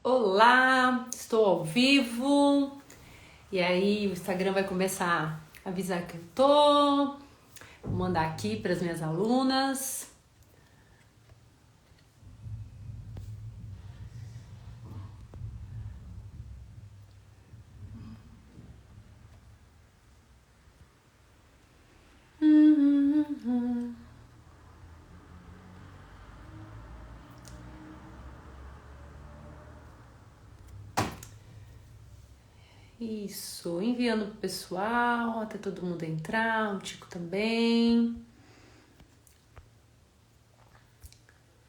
Olá, estou ao vivo. E aí o Instagram vai começar a avisar que eu tô. Vou mandar aqui para as minhas alunas. Isso, enviando pro pessoal, até todo mundo entrar, o Tico também.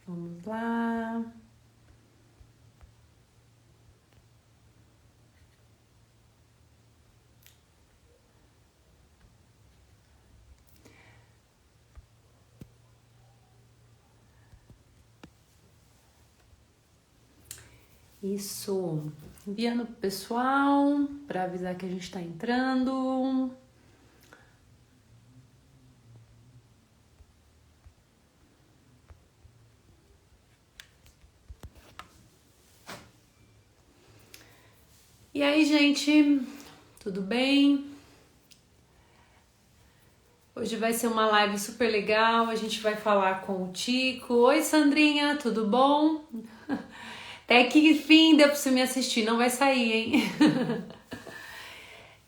Vamos lá. Isso, enviando pro pessoal para avisar que a gente tá entrando. E aí, gente, tudo bem? Hoje vai ser uma live super legal, a gente vai falar com o Tico. Oi, Sandrinha, tudo bom? Até que fim deu pra você me assistir, não vai sair, hein?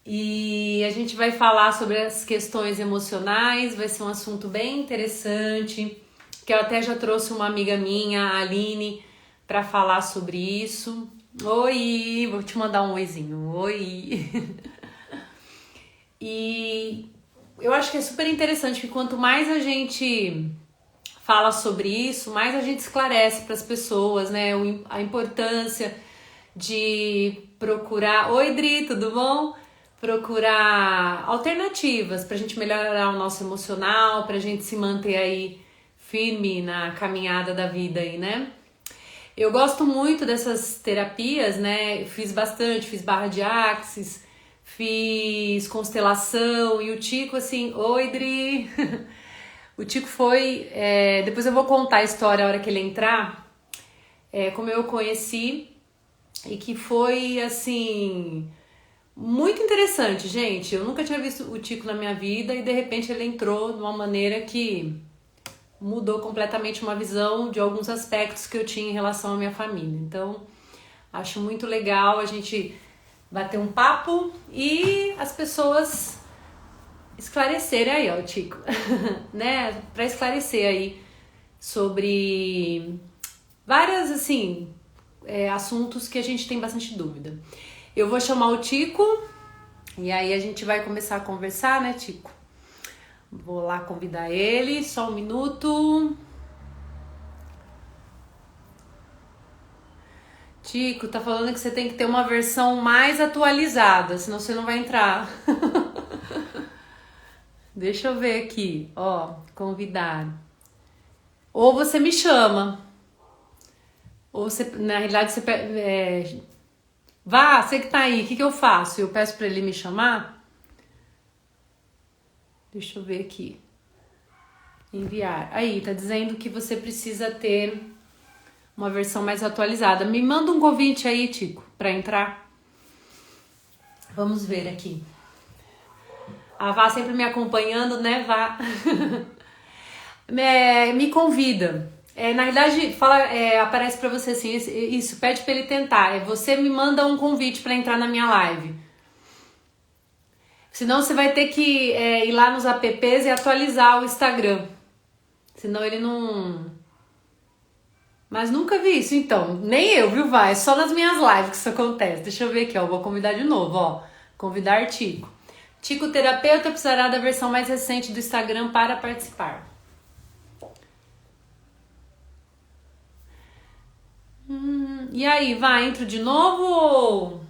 E a gente vai falar sobre as questões emocionais, vai ser um assunto bem interessante, que eu até já trouxe uma amiga minha, a Aline, para falar sobre isso. Oi, vou te mandar um oizinho. Oi. E eu acho que é super interessante que quanto mais a gente fala sobre isso, mais a gente esclarece para as pessoas, né? A importância de procurar. Oi, Dri, tudo bom? Procurar alternativas para a gente melhorar o nosso emocional, para a gente se manter aí firme na caminhada da vida aí, né? Eu gosto muito dessas terapias, né? Eu fiz bastante, fiz barra de axis, fiz constelação e o Tico, assim, oi, Dri! O Tico foi. Depois eu vou contar a história a hora que ele entrar, como eu o conheci e que foi, assim, muito interessante, gente. Eu nunca tinha visto o Tico na minha vida e de repente ele entrou de uma maneira que mudou completamente uma visão de alguns aspectos que eu tinha em relação à minha família. Então, acho muito legal a gente bater um papo e as pessoas esclarecerem aí, ó, Tico, né? Para esclarecer aí sobre várias, assim, assuntos que a gente tem bastante dúvida. Eu vou chamar o Tico e aí a gente vai começar a conversar, né, Tico? Vou lá convidar ele, só um minuto. Tico, tá falando que você tem que ter uma versão mais atualizada, senão você não vai entrar. Deixa eu ver aqui, ó, convidar. Ou você me chama, ou você, na realidade, você vá, você que tá aí, o que eu faço? Eu peço pra ele me chamar? Deixa eu ver aqui. Enviar. Aí, tá dizendo que você precisa ter uma versão mais atualizada. Me manda um convite aí, Tico, pra entrar. Vamos ver aqui. A Vá sempre me acompanhando, né, Vá? Me convida. Na realidade, aparece pra você assim, isso, pede pra ele tentar. Você me manda um convite pra entrar na minha live. Senão você vai ter que ir lá nos apps e atualizar o Instagram. Senão ele não... Mas nunca vi isso, então. Nem eu, viu, vai? É só nas minhas lives que isso acontece. Deixa eu ver aqui, ó. Vou convidar de novo, ó. Convidar Tico. Tico Terapeuta precisará da versão mais recente do Instagram para participar. E aí, vai, entro de novo ou...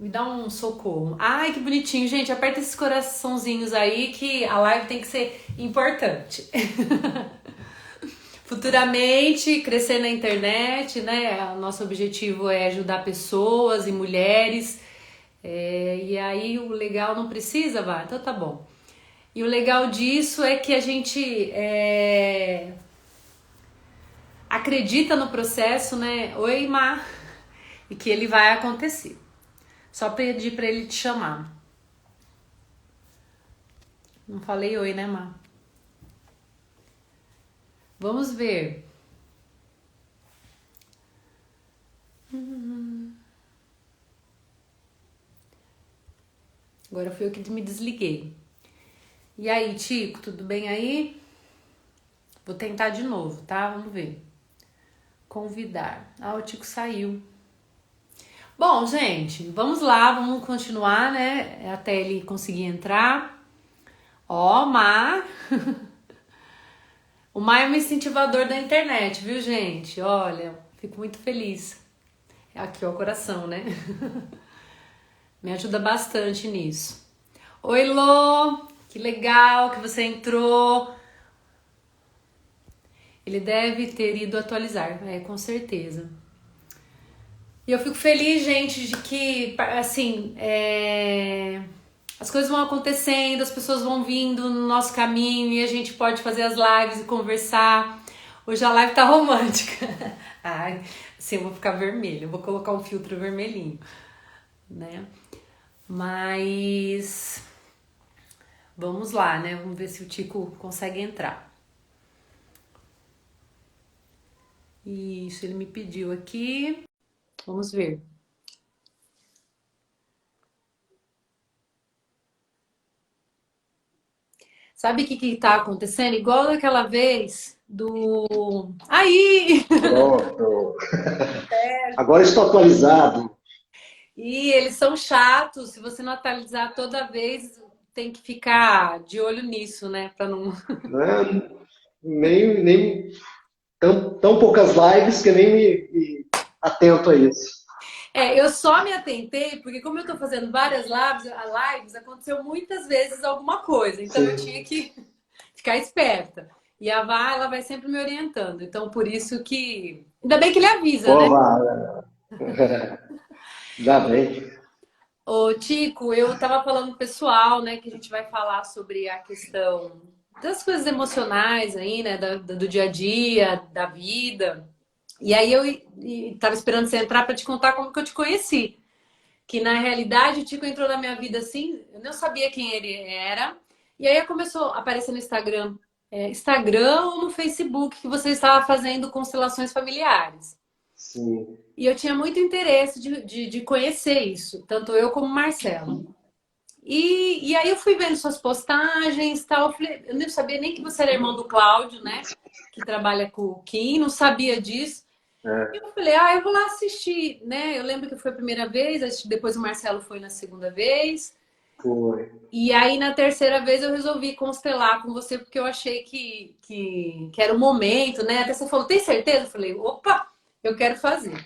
Me dá um socorro. Ai, que bonitinho. Gente, aperta esses coraçãozinhos aí que a live tem que ser importante. Futuramente, crescer na internet, né? O nosso objetivo é ajudar pessoas e mulheres. E aí o legal não precisa, vai? Então tá bom. E o legal disso é que a gente acredita no processo, né? Oi, Má. E que ele vai acontecer. Só pedir pra ele te chamar. Não falei oi, né, Má? Vamos ver. Agora foi eu que me desliguei. E aí, Tico, tudo bem aí? Vou tentar de novo, tá? Vamos ver. Convidar. Ah, o Tico saiu. Bom, gente, vamos lá, vamos continuar, né? Até ele conseguir entrar. Ó, Mar. O Mar é um incentivador da internet, viu, gente? Olha, fico muito feliz. Aqui, ó, o coração, né? Me ajuda bastante nisso. Oi, Lô! Que legal que você entrou. Ele deve ter ido atualizar, com certeza. E eu fico feliz, gente, de que, assim, as coisas vão acontecendo, as pessoas vão vindo no nosso caminho e a gente pode fazer as lives e conversar. Hoje a live tá romântica. Ai, assim, eu vou ficar vermelha, eu vou colocar um filtro vermelhinho, né? Mas vamos lá, né? Vamos ver se o Tico consegue entrar. Isso, ele me pediu aqui. Vamos ver. Sabe o que tá acontecendo? Igual daquela vez do... Aí! Pronto. Agora estou atualizado. E eles são chatos. Se você não atualizar toda vez, tem que ficar de olho nisso, né? Pra não... Né? Nem tão poucas lives que nem me atento a isso. Eu só me atentei porque como eu tô fazendo várias lives, aconteceu muitas vezes alguma coisa. Então eu tinha Sim. que ficar esperta. E a Vá, ela vai sempre me orientando. Então por isso que... Ainda bem que ele avisa, né? Pô, vá. Ainda bem. Ô, Tico, eu tava falando pro pessoal, né, que a gente vai falar sobre a questão das coisas emocionais aí, né, do dia a dia, da vida. E aí eu tava esperando você entrar para te contar como que eu te conheci. Que na realidade o Tico entrou na minha vida assim, eu não sabia quem ele era. E aí começou a aparecer no Instagram, Instagram ou no Facebook que você estava fazendo constelações familiares. Sim. E eu tinha muito interesse de conhecer isso, tanto eu como o Marcelo. E aí eu fui vendo suas postagens e tal. Eu não sabia nem que você era irmão do Cláudio, né? Que trabalha com o Kim, não sabia disso. E É, eu falei, eu vou lá assistir, né? Eu lembro que foi a primeira vez, depois o Marcelo foi na segunda vez. foi. E aí na terceira vez eu resolvi constelar com você, porque eu achei que era o momento, né? Até você falou, tem certeza? Eu falei, opa, eu quero fazer.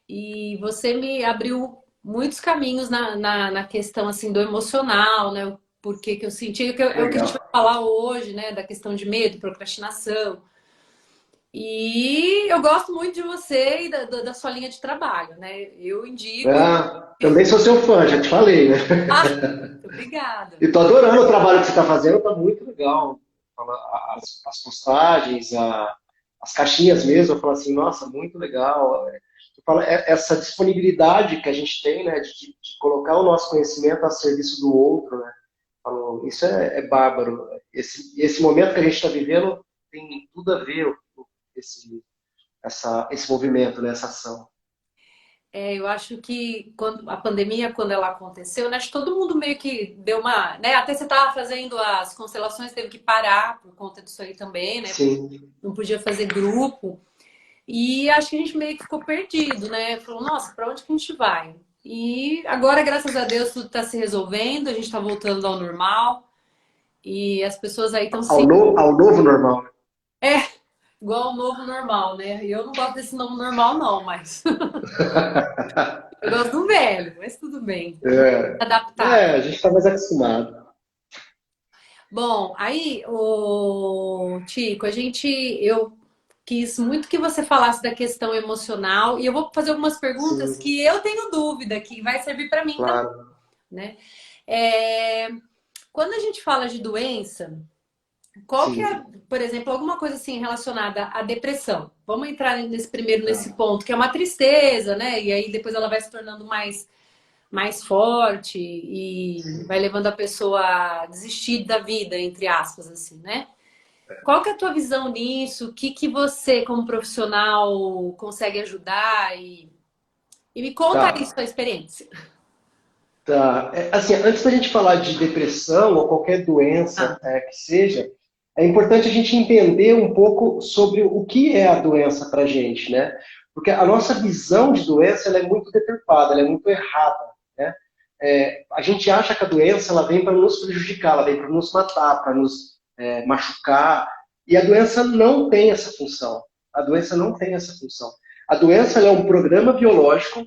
E você me abriu muitos caminhos na questão assim do emocional, né? O porquê que eu senti, é o que a gente vai Legal. falar hoje, né? Da questão de medo, procrastinação. E eu gosto muito de você e da sua linha de trabalho, né? Eu indico. Também sou seu fã, já te falei, né? Ah, muito obrigada. E tô adorando o trabalho que você está fazendo, tá muito legal. As postagens, as caixinhas mesmo, eu falo assim, nossa, muito legal. Eu falo, essa disponibilidade que a gente tem, né, de colocar o nosso conhecimento a serviço do outro, né? Eu falo, isso é bárbaro. Esse momento que a gente está vivendo tem tudo a ver esse movimento, né, essa ação. Eu acho que quando a pandemia, quando ela aconteceu, né, acho que todo mundo meio que deu uma, né? Até você estava fazendo as constelações, teve que parar por conta disso aí também, né? Sim. Não podia fazer grupo. E acho que a gente meio que ficou perdido, né? Falou, nossa, para onde que a gente vai? E agora, graças a Deus, tudo está se resolvendo, a gente está voltando ao normal e as pessoas aí estão se. Ao novo normal. É, igual ao novo normal, né? E eu não gosto desse novo normal, não, mas eu gosto do velho, mas tudo bem. Adaptar. A gente está mais acostumado. Bom, aí, o Tico, eu quis muito que você falasse da questão emocional e eu vou fazer algumas perguntas Sim, que eu tenho dúvida, que vai servir para mim também, claro. né? É, quando a gente fala de doença, Qual que sim. é, por exemplo, alguma coisa assim relacionada à depressão? Vamos entrar nesse primeiro nesse Tá. ponto, que é uma tristeza, né? E aí depois ela vai se tornando mais forte e vai levando a pessoa a desistir da vida, entre aspas, assim, né? Qual que é a tua visão nisso? O que que você, como profissional, consegue ajudar? E me conta aí Tá. sua experiência. Tá. Assim, antes da gente falar de depressão ou qualquer doença Ah, que seja, é importante a gente entender um pouco sobre o que é a doença para a gente, né? Porque a nossa visão de doença ela é muito deturpada, ela é muito errada, né? A gente acha que a doença ela vem para nos prejudicar, ela vem para nos matar, para nos machucar, e a doença não tem essa função. A doença não tem essa função. A doença ela é um programa biológico,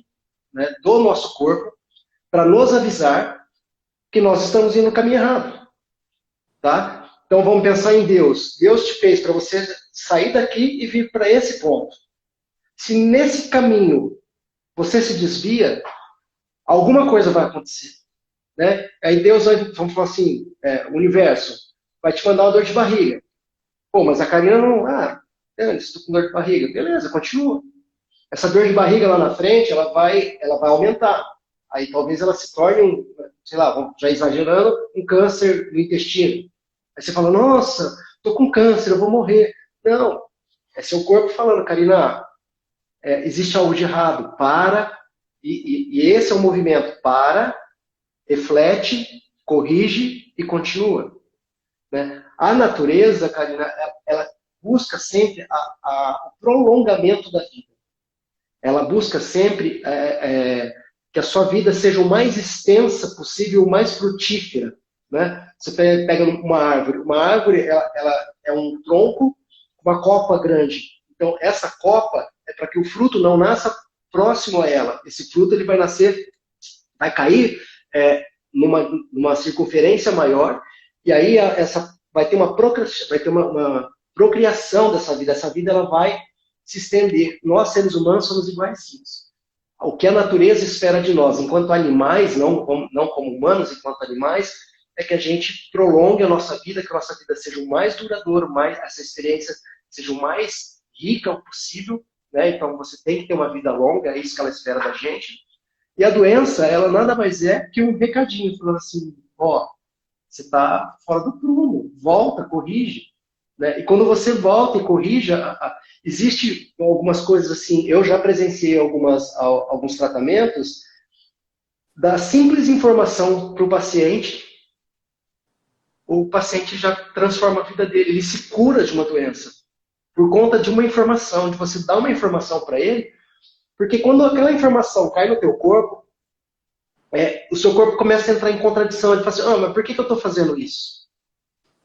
né, do nosso corpo para nos avisar que nós estamos indo no caminho errado, tá? Então vamos pensar em Deus. Deus te fez para você sair daqui e vir para esse ponto. Se nesse caminho você se desvia, alguma coisa vai acontecer, né? Aí Deus vai, vamos falar assim, o universo vai te mandar uma dor de barriga. Pô, mas a Karina não, estou com dor de barriga. Beleza, continua. Essa dor de barriga lá na frente, ela vai aumentar. Aí talvez ela se torne sei lá, já exagerando, um câncer do intestino. Aí você fala, nossa, tô com câncer, eu vou morrer. Não, é seu corpo falando, Karina, existe algo de errado. Para, e esse é o movimento. Para, reflete, corrige e continua. Né? A natureza, Karina, ela busca sempre o prolongamento da vida. Ela busca sempre que a sua vida seja o mais extensa possível, o mais frutífera. Né? Você pega uma árvore ela é um tronco, uma copa grande. Então, essa copa é para que o fruto não nasça próximo a ela. Esse fruto ele vai cair numa circunferência maior, e aí vai ter uma procriação dessa vida. Essa vida ela vai se estender. Nós, seres humanos, somos iguaizinhos. O que a natureza espera de nós, enquanto animais, não como humanos, enquanto animais, é que a gente prolongue a nossa vida, que a nossa vida seja o mais duradouro, essa experiência seja o mais rica possível. Né? Então, você tem que ter uma vida longa, é isso que ela espera da gente. E a doença, ela nada mais é que um recadinho, falando assim, ó, você está fora do prumo, volta, corrige. Né? E quando você volta e corrige, existe algumas coisas assim, eu já presenciei alguns tratamentos, da simples informação para o paciente já transforma a vida dele, ele se cura de uma doença, por conta de uma informação, de você dar uma informação para ele, porque quando aquela informação cai no teu corpo, o seu corpo começa a entrar em contradição, ele fala assim, mas por que eu estou fazendo isso?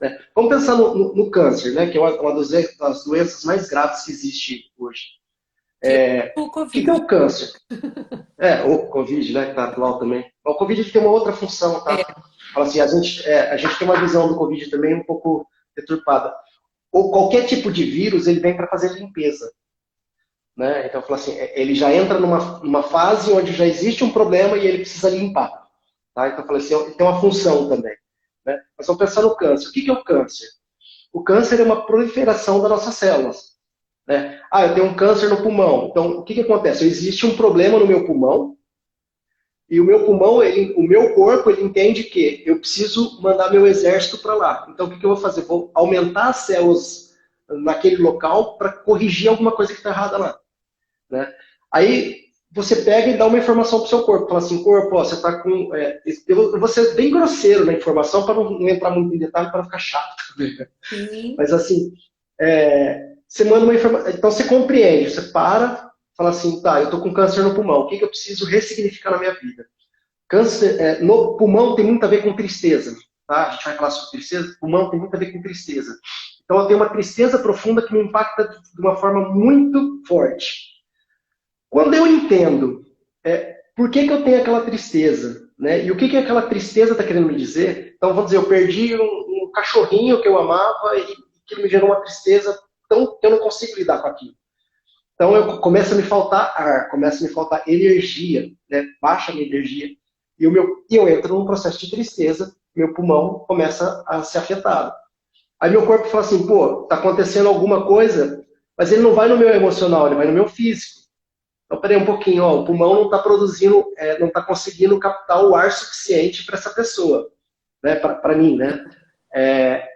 Né? Vamos pensar no câncer, né, que é uma das doenças mais graves que existe hoje. que o O que é Covid. o câncer? O Covid, né, que está atual também. O Covid tem uma outra função, tá? É, Fala assim, a gente tem uma visão do Covid também um pouco deturpada. Ou qualquer tipo de vírus, ele vem para fazer limpeza. Né? Então, fala assim, ele já entra numa fase onde já existe um problema e ele precisa limpar. Tá? Então, fala assim, ele tem uma função também. Né? Mas vamos pensar no câncer. O que é o câncer? O câncer é uma proliferação das nossas células. Né? Eu tenho um câncer no pulmão. Então, o que acontece? Existe um problema no meu pulmão e o meu pulmão, o meu corpo, ele entende que eu preciso mandar meu exército para lá. Então, o que eu vou fazer? Vou aumentar as células naquele local para corrigir alguma coisa que está errada lá. Né? Aí você pega e dá uma informação para o seu corpo. Fala assim, corpo, ó, você está com... eu vou ser bem grosseiro na informação para não entrar muito em detalhe, para não ficar chato. sim. Mas assim, você manda uma informação. Então você compreende, você para, fala assim, tá, eu estou com câncer no pulmão, o que eu preciso ressignificar na minha vida? Câncer no pulmão tem muito a ver com tristeza. Tá? A gente vai falar sobre tristeza. Pulmão tem muito a ver com tristeza. Então eu tenho uma tristeza profunda que me impacta de uma forma muito forte. Quando eu entendo por que eu tenho aquela tristeza, né? E o que aquela tristeza está querendo me dizer, então vamos dizer, eu perdi um cachorrinho que eu amava e que me gerou uma tristeza tão que eu não consigo lidar com aquilo. Então começa a me faltar ar, começa a me faltar energia, né? Baixa a minha energia e eu entro num processo de tristeza, meu pulmão começa a ser afetado. Aí meu corpo fala assim, pô, tá acontecendo alguma coisa, mas ele não vai no meu emocional, ele vai no meu físico. Então, peraí um pouquinho, ó, o pulmão não está produzindo, não está conseguindo captar o ar suficiente para essa pessoa, né, para mim, né?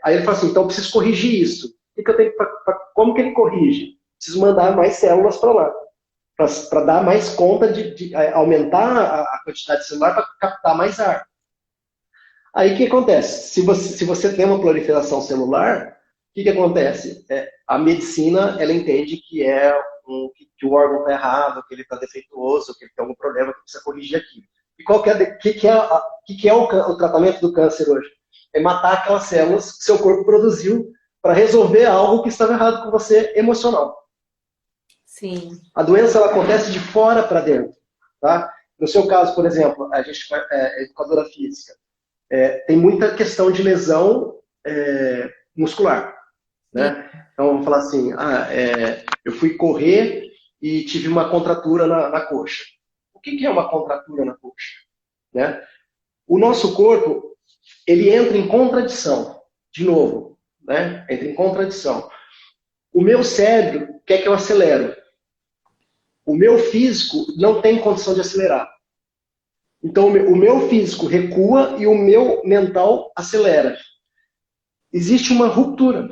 Aí ele fala assim, então eu preciso corrigir isso. O que eu tenho como que ele corrige? Preciso mandar mais células para lá, para dar mais conta de aumentar a quantidade de celular para captar mais ar. Aí o que acontece? Se você tem uma proliferação celular, o que acontece? A medicina ela entende que o órgão está errado, que ele está defeituoso, que ele tem algum problema, que precisa corrigir aquilo. E que é o tratamento do câncer hoje? É matar aquelas células que seu corpo produziu para resolver algo que estava errado com você emocional. Sim. A doença ela acontece de fora para dentro. Tá? No seu caso, por exemplo, a gente é educadora física. Tem muita questão de lesão muscular. Né? Então, vamos falar assim, eu fui correr e tive uma contratura na coxa. O que é uma contratura na coxa? Né? O nosso corpo, ele entra em contradição, de novo, né? Entra em contradição. O meu cérebro quer que eu acelere. O meu físico não tem condição de acelerar. Então, o meu físico recua e o meu mental acelera. Existe uma ruptura.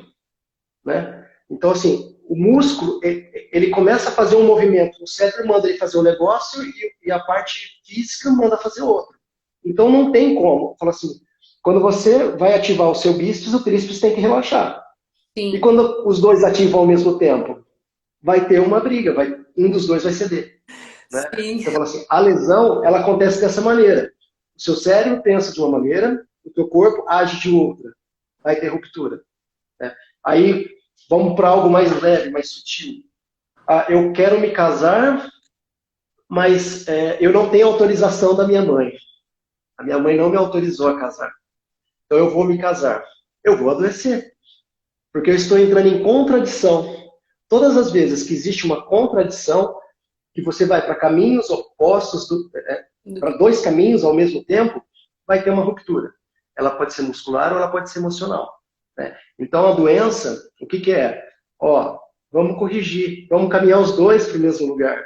Né? Então, assim, o músculo, ele começa a fazer um movimento, o cérebro manda ele fazer um negócio e a parte física manda fazer outro. Então, não tem como. Fala assim, quando você vai ativar o seu bíceps, o tríceps tem que relaxar. Sim. E quando os dois ativam ao mesmo tempo, vai ter uma briga, um dos dois vai ceder. Né? Sim. Você fala assim, a lesão, ela acontece dessa maneira. O seu cérebro pensa de uma maneira, o teu corpo age de outra. Vai ter ruptura. Né? Aí, vamos para algo mais leve, mais sutil. Eu quero me casar, mas eu não tenho autorização da minha mãe. A minha mãe não me autorizou a casar. Então eu vou me casar. Eu vou adoecer. Porque eu estou entrando em contradição. Todas as vezes que existe uma contradição, que você vai para caminhos opostos, para dois caminhos ao mesmo tempo, vai ter uma ruptura. Ela pode ser muscular ou ela pode ser emocional. Né? Então a doença, o que é? Vamos corrigir, vamos caminhar os dois para o mesmo lugar.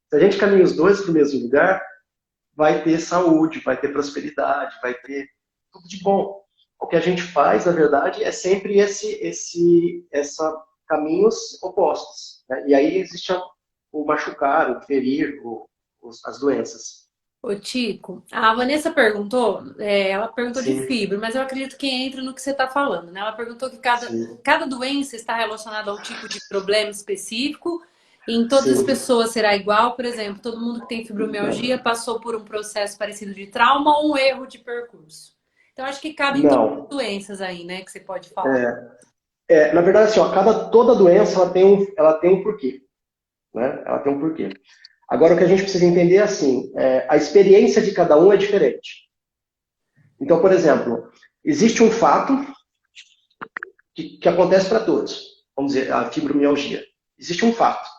Se a gente caminha os dois para o mesmo lugar, vai ter saúde, vai ter prosperidade, vai ter tudo de bom. O que a gente faz, na verdade, é sempre caminhos opostos. Né? E aí existe o machucar, o ferir, as doenças. Ô, Tico, a Vanessa perguntou, ela perguntou de Sim, fibra, mas eu acredito que entra no que você está falando, né? Ela perguntou que sim, cada doença está relacionada a um tipo de problema específico e em todas as sim. pessoas será igual. Por exemplo, todo mundo que tem fibromialgia passou por um processo parecido de trauma ou um erro de percurso. Então, acho que cabe em todas as Não. doenças aí, né, que você pode falar. Na verdade, assim, toda doença ela tem um porquê. Né? Ela tem um porquê. Agora, o que a gente precisa entender é assim, a experiência de cada um é diferente. Então, por exemplo, existe um fato que acontece para todos. Vamos dizer, a fibromialgia. Existe um fato.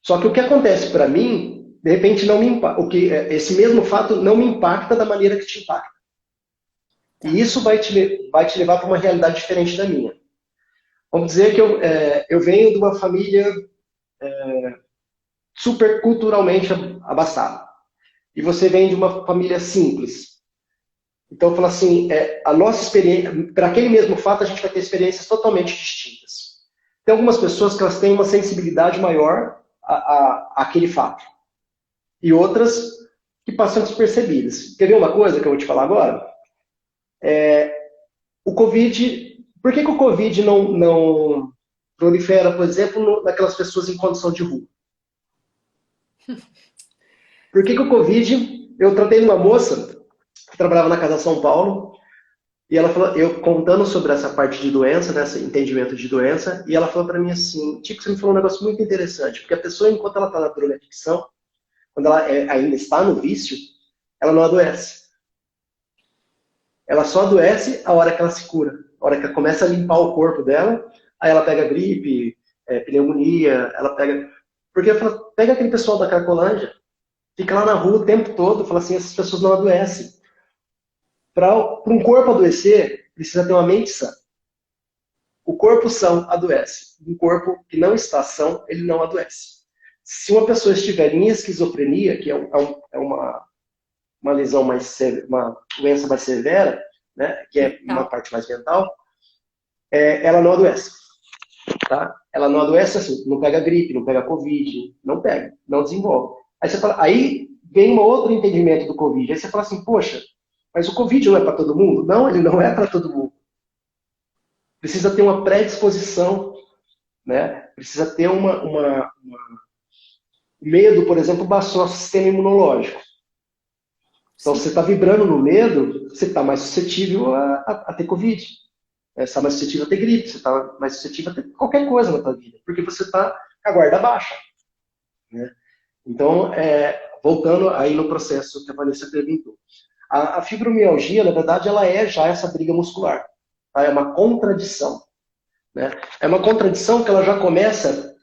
Só que o que acontece para mim, de repente, não me impacta. Esse mesmo fato não me impacta da maneira que te impacta. Tá. E isso vai te levar para uma realidade diferente da minha. Vamos dizer que eu venho de uma família super culturalmente abastada. E você vem de uma família simples. Então, eu falo assim, a nossa experiência, para aquele mesmo fato, a gente vai ter experiências totalmente distintas. Tem algumas pessoas que elas têm uma sensibilidade maior àquele fato. E outras que passam despercebidas. Quer ver uma coisa que eu vou te falar agora? O Covid, por que o Covid não prolifera, por exemplo, naquelas pessoas em condição de rua? Por que o Covid, eu tratei uma moça que trabalhava na Casa São Paulo, e ela falou, eu contando sobre essa parte de doença, né, esse entendimento de doença, e ela falou para mim assim, Tico, você me falou um negócio muito interessante, porque a pessoa, enquanto ela está na drogadicção, quando ela ainda está no vício, ela não adoece. Ela só adoece a hora que ela se cura, a hora que ela começa a limpar o corpo dela, aí ela pega gripe, pneumonia, ela pega... Porque eu falo, pega aquele pessoal da Cracolândia, fica lá na rua o tempo todo, fala assim, essas pessoas não adoecem. Para um corpo adoecer, precisa ter uma mente sã. O corpo são adoece. Um corpo que não está são, ele não adoece. Se uma pessoa estiver em esquizofrenia, que é uma lesão uma doença mais severa, né, que é uma Então, parte mais mental, ela não adoece. Tá? Ela não adoece assim, não pega gripe, não pega Covid, não pega, não desenvolve. Aí vem um outro entendimento do Covid. Aí você fala assim, poxa, mas o Covid não é para todo mundo? Não, ele não é para todo mundo. Precisa ter uma predisposição, né? Precisa ter medo, por exemplo, baixa o nosso sistema imunológico. Então, sim, você está vibrando no medo, você está mais suscetível a ter Covid. Você está mais suscetível a ter gripe, você está mais suscetível a ter qualquer coisa na sua vida, porque você está com a guarda baixa. Né? Então, voltando aí no processo que a Vanessa perguntou. A fibromialgia, na verdade, ela é já essa briga muscular. Tá? É uma contradição. Né? É uma contradição que ela já começa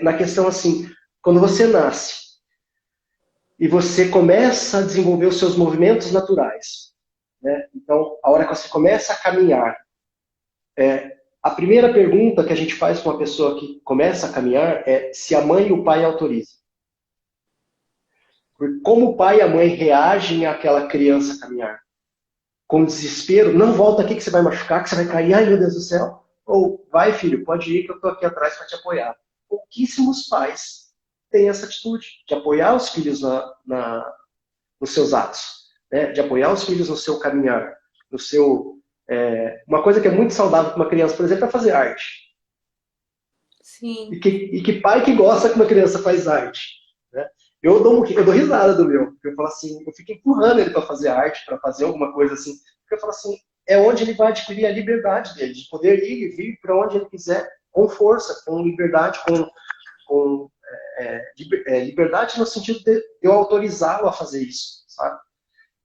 na questão assim, quando você nasce e você começa a desenvolver os seus movimentos naturais. Né? Então, a hora que você começa a caminhar, a primeira pergunta que a gente faz para uma pessoa que começa a caminhar é se a mãe e o pai autorizam. Porque como o pai e a mãe reagem àquela criança caminhar? Com desespero, não volta aqui que você vai machucar, que você vai cair, ai meu Deus do céu. Ou, vai filho, pode ir que eu estou aqui atrás para te apoiar. Pouquíssimos pais têm essa atitude de apoiar os filhos nos seus atos, né? De apoiar os filhos no seu caminhar, no seu... uma coisa que é muito saudável para uma criança, por exemplo, é fazer arte. sim. E que pai que gosta que uma criança faz arte? Né? Eu dou risada do meu. Eu falo assim, eu fico empurrando ele para fazer arte, para fazer alguma coisa assim. Porque eu falo assim, é onde ele vai adquirir a liberdade dele, de poder ir e vir para onde ele quiser, com força, com liberdade, com liberdade no sentido de eu autorizá-lo a fazer isso, sabe?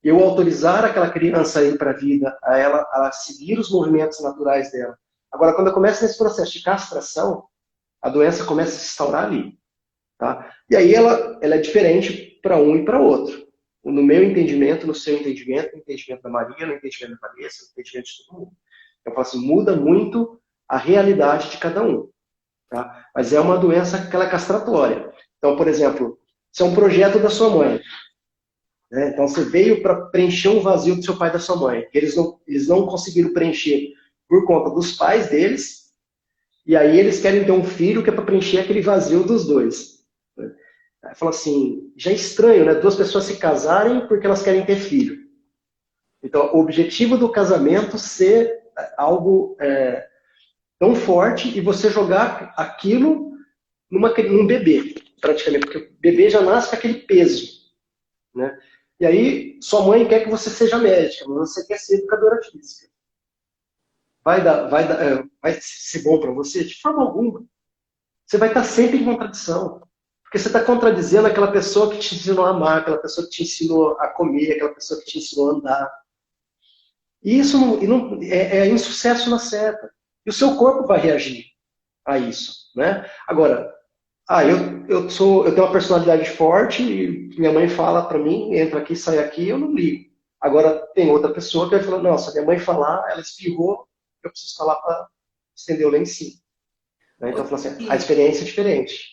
Eu autorizar aquela criança a ir para a vida, a ela a seguir os movimentos naturais dela. Agora, quando eu começo nesse processo de castração, a doença começa a se instaurar ali. Tá? E aí ela é diferente para um e para outro. No meu entendimento, no seu entendimento, no entendimento da Maria, no entendimento da Vanessa, no entendimento de todo mundo. Eu falo assim, muda muito a realidade de cada um. Tá? Mas é uma doença que ela é castratória. Então, por exemplo, se é um projeto da sua mãe, né? Então você veio para preencher um vazio do seu pai e da sua mãe. Eles não conseguiram preencher por conta dos pais deles, e aí eles querem ter um filho que é para preencher aquele vazio dos dois. Aí fala assim, já é estranho, né? Duas pessoas se casarem porque elas querem ter filho. Então, o objetivo do casamento ser algo tão forte e você jogar aquilo num bebê, praticamente, porque o bebê já nasce com aquele peso, né? E aí, sua mãe quer que você seja médica, mas você quer ser educadora física. Vai ser bom para você? De forma alguma. Você vai estar sempre em contradição. Porque você está contradizendo aquela pessoa que te ensinou a amar, aquela pessoa que te ensinou a comer, aquela pessoa que te ensinou a andar. E isso é insucesso na seta. E o seu corpo vai reagir a isso. Né? Agora, eu tenho uma personalidade forte e minha mãe fala para mim, entra aqui, sai aqui, eu não ligo. Agora, tem outra pessoa que vai falar, não, se a minha mãe falar, ela espirrou, eu preciso falar para estender o lencinho. Né? Ô, Então, eu falo assim, a Gui, experiência é diferente.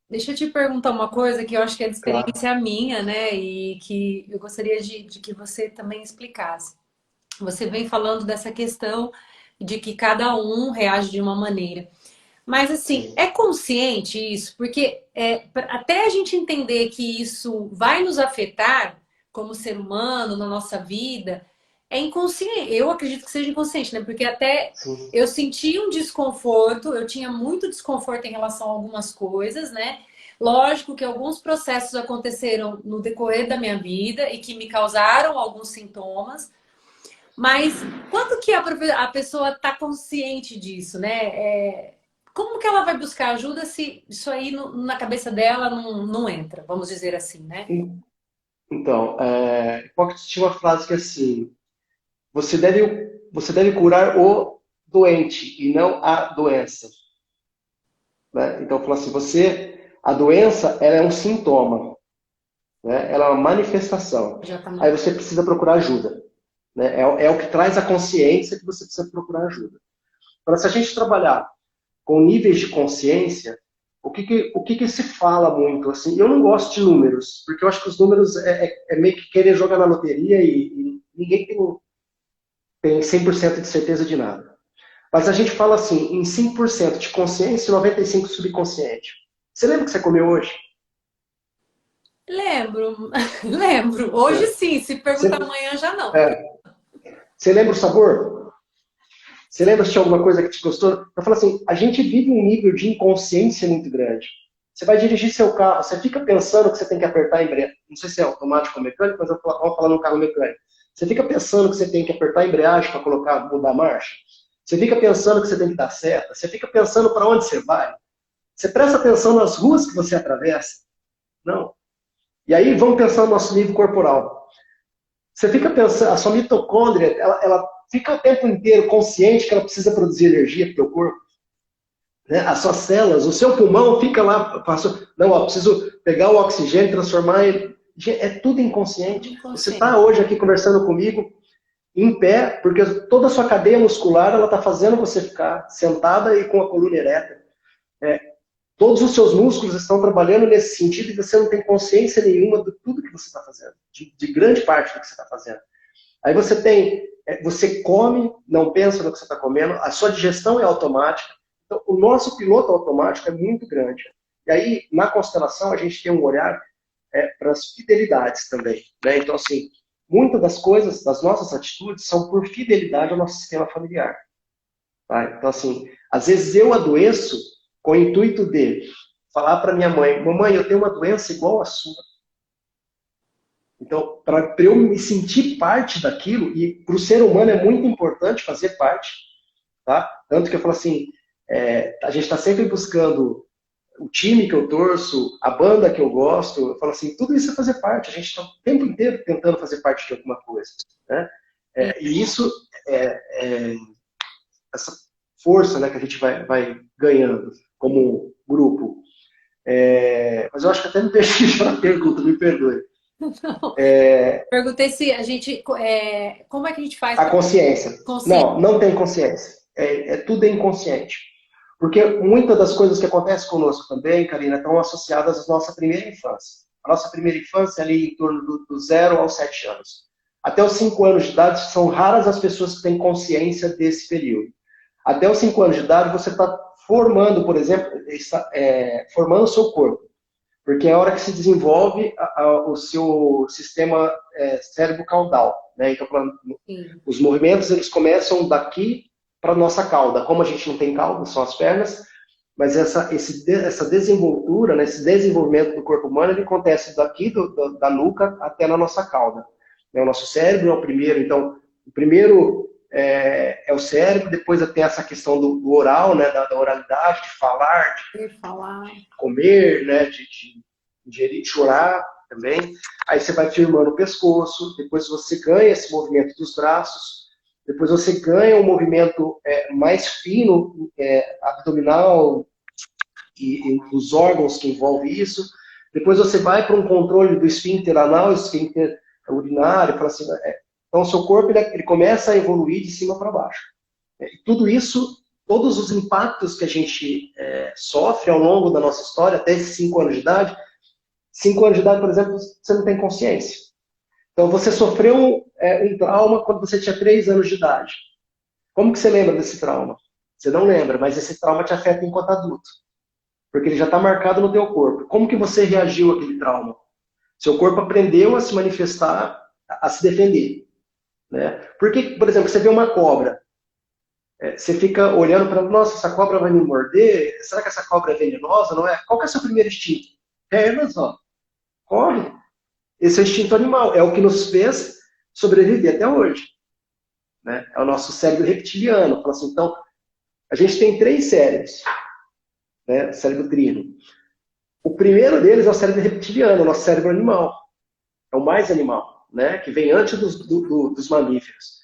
deixa eu te perguntar uma coisa que eu acho que é de Claro. experiência minha, né? E que eu gostaria de que você também explicasse. Você vem falando dessa questão de que cada um reage de uma maneira. Mas assim, Sim. é consciente isso? Porque até a gente entender que isso vai nos afetar como ser humano, na nossa vida, é inconsciente. Eu acredito que seja inconsciente, né? Porque até Sim. eu senti um desconforto, eu tinha muito desconforto em relação a algumas coisas, né? Lógico que alguns processos aconteceram no decorrer da minha vida e que me causaram alguns sintomas, mas quando que a pessoa está consciente disso, né? Como que ela vai buscar ajuda se isso aí na cabeça dela não entra, vamos dizer assim, né? Então, Hipócrates tinha uma frase que é assim, você deve curar o doente e não a doença. Né? Então, fala assim, a doença, ela é um sintoma, né? Ela é uma manifestação. Já tá Aí no... você precisa procurar ajuda. Né? É o que traz a consciência que você precisa procurar ajuda. Para se a gente trabalhar com níveis de consciência, o que se fala muito? Assim, eu não gosto de números, porque eu acho que os números é meio que querer jogar na loteria e ninguém tem 100% de certeza de nada. Mas a gente fala assim, em 5% de consciência e 95% subconsciente. Você lembra o que você comeu hoje? Lembro, lembro. Hoje É. sim, se perguntar Você, amanhã já não. é. Você lembra o sabor? Você lembra se tinha alguma coisa que te gostou? Eu falo assim, a gente vive um nível de inconsciência muito grande. Você vai dirigir seu carro, você fica pensando que você tem que apertar a embreagem. Não sei se é automático ou mecânico, mas vamos falar no carro mecânico. Você fica pensando que você tem que apertar a embreagem para mudar a marcha. Você fica pensando que você tem que dar seta. Você fica pensando para onde você vai. Você presta atenção nas ruas que você atravessa? Não. E aí vamos pensar no nosso nível corporal. Você fica pensando, a sua mitocôndria, ela fica o tempo inteiro consciente que ela precisa produzir energia para o teu corpo. Né? As suas células, o seu pulmão fica lá, não, ó, preciso pegar o oxigênio e transformar ele. É tudo inconsciente. Você está Inconsciente. hoje aqui conversando comigo em pé, porque toda a sua cadeia muscular ela está fazendo você ficar sentada e com a coluna ereta. É, todos os seus músculos estão trabalhando nesse sentido e você não tem consciência nenhuma de tudo que você está fazendo, de grande parte do que você está fazendo. Aí você come, não pensa no que você está comendo, a sua digestão é automática. Então, o nosso piloto automático é muito grande. E aí, na constelação, a gente tem um olhar para as fidelidades também. Né? Então, assim, muitas das coisas, das nossas atitudes, são por fidelidade ao nosso sistema familiar. Tá? Então, assim, às vezes eu adoeço com o intuito de falar para minha mãe, mamãe, eu tenho uma doença igual a sua. Então, para eu me sentir parte daquilo, e para o ser humano é muito importante fazer parte, tá? Tanto que eu falo assim, a gente está sempre buscando o time que eu torço, a banda que eu gosto, eu falo assim, tudo isso é fazer parte, a gente está o tempo inteiro tentando fazer parte de alguma coisa, né? E isso, essa força, né, que a gente vai ganhando como grupo. Mas eu acho que até me perdi na pergunta, me perdoe. Perguntei se a gente. Como é que a gente faz A para consciência. consciência? Não tem consciência. Tudo é inconsciente. Porque muitas das coisas que acontecem conosco também, Karina, estão associadas à nossa primeira infância. A nossa primeira infância é ali em torno do 0 aos 7 anos. Até os 5 anos de idade, são raras as pessoas que têm consciência desse período. Até os 5 anos de idade, você está formando, por exemplo, formando o seu corpo. Porque é a hora que se desenvolve o seu sistema cérebro-caudal. Né? Então, Sim. os movimentos eles começam daqui para a nossa cauda. Como a gente não tem cauda, são as pernas, mas essa desenvoltura, né, esse desenvolvimento do corpo humano, ele acontece daqui da nuca até na nossa cauda. O nosso cérebro é o primeiro, então, o primeiro é o cérebro, depois tem essa questão do oral, né, da oralidade, de falar, Falar. de comer, né, de ingerir, de chorar também. Aí você vai firmando o pescoço, depois você ganha esse movimento dos braços, depois você ganha um movimento mais fino, abdominal e os órgãos que envolvem isso. Depois você vai para um controle do esfíncter anal, esfíncter urinário, fala assim, então o seu corpo ele começa a evoluir de cima para baixo. E tudo isso, todos os impactos que a gente sofre ao longo da nossa história, até esses 5 anos de idade, 5 anos de idade, por exemplo, você não tem consciência. Então você sofreu um trauma quando você tinha 3 anos de idade. Como que você lembra desse trauma? Você não lembra, mas esse trauma te afeta enquanto adulto. Porque ele já está marcado no teu corpo. Como que você reagiu àquele trauma? Seu corpo aprendeu a se manifestar, a se defender. Né? Porque, por exemplo, você vê uma cobra. Você fica olhando para, nossa, essa cobra vai me morder? Será que essa cobra é venenosa? Não é? Qual que é o seu primeiro instinto? Mas ó, corre. Esse é o instinto animal. É o que nos fez sobreviver até hoje. Né? É o nosso cérebro reptiliano. Fala assim, então, a gente tem 3 cérebros. Né? Cérebro trino. O primeiro deles é o cérebro reptiliano, o nosso cérebro animal. É o mais animal, né? Que vem antes dos mamíferos.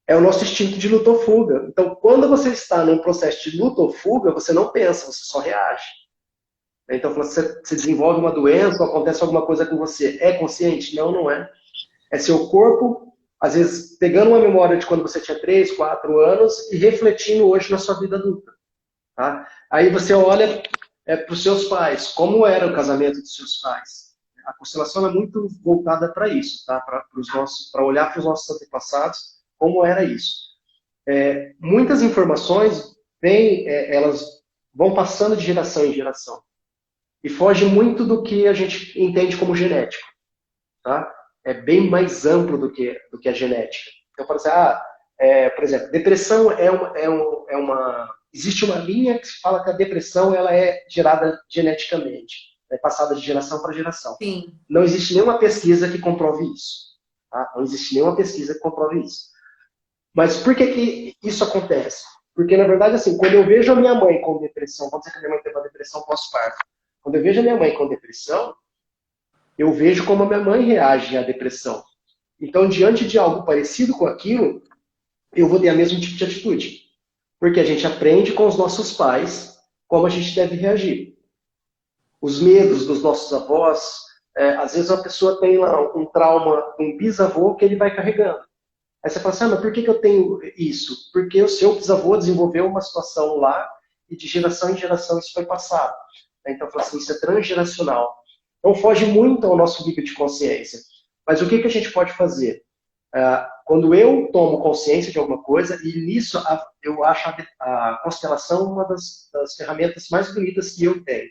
É o nosso instinto de luta ou fuga. Então, quando você está num processo de luta ou fuga, você não pensa, você só reage. Então, você desenvolve uma doença ou acontece alguma coisa com você. É consciente? Não, não é. É seu corpo às vezes, pegando uma memória de quando você tinha 3, 4 anos e refletindo hoje na sua vida adulta. Tá? Aí você olha para os seus pais, como era o casamento dos seus pais. A constelação é muito voltada para isso, tá? Para olhar para os nossos antepassados, como era isso. Muitas informações elas vão passando de geração em geração. E foge muito do que a gente entende como genético. Tá? É bem mais amplo do que a genética. Então, por exemplo, depressão existe uma linha que se fala que a depressão ela é gerada geneticamente, é passada de geração para geração. Sim. Não existe nenhuma pesquisa que comprove isso. Tá? Não existe nenhuma pesquisa que comprove isso. Mas por que isso acontece? Porque, na verdade, assim, quando eu vejo a minha mãe com depressão, vamos dizer que a minha mãe teve uma depressão pós-parto, quando eu vejo a minha mãe com depressão, eu vejo como a minha mãe reage à depressão. Então, diante de algo parecido com aquilo, eu vou ter o mesmo tipo de atitude. Porque a gente aprende com os nossos pais como a gente deve reagir. Os medos dos nossos avós, às vezes a pessoa tem lá um trauma com um bisavô que ele vai carregando. Aí você fala assim, mas por que eu tenho isso? Porque o seu bisavô desenvolveu uma situação lá e de geração em geração isso foi passado. Então, eu falo assim, isso é transgeracional. Então, foge muito ao nosso nível de consciência. Mas o que a gente pode fazer? Quando eu tomo consciência de alguma coisa, e nisso eu acho a constelação uma das ferramentas mais bonitas que eu tenho.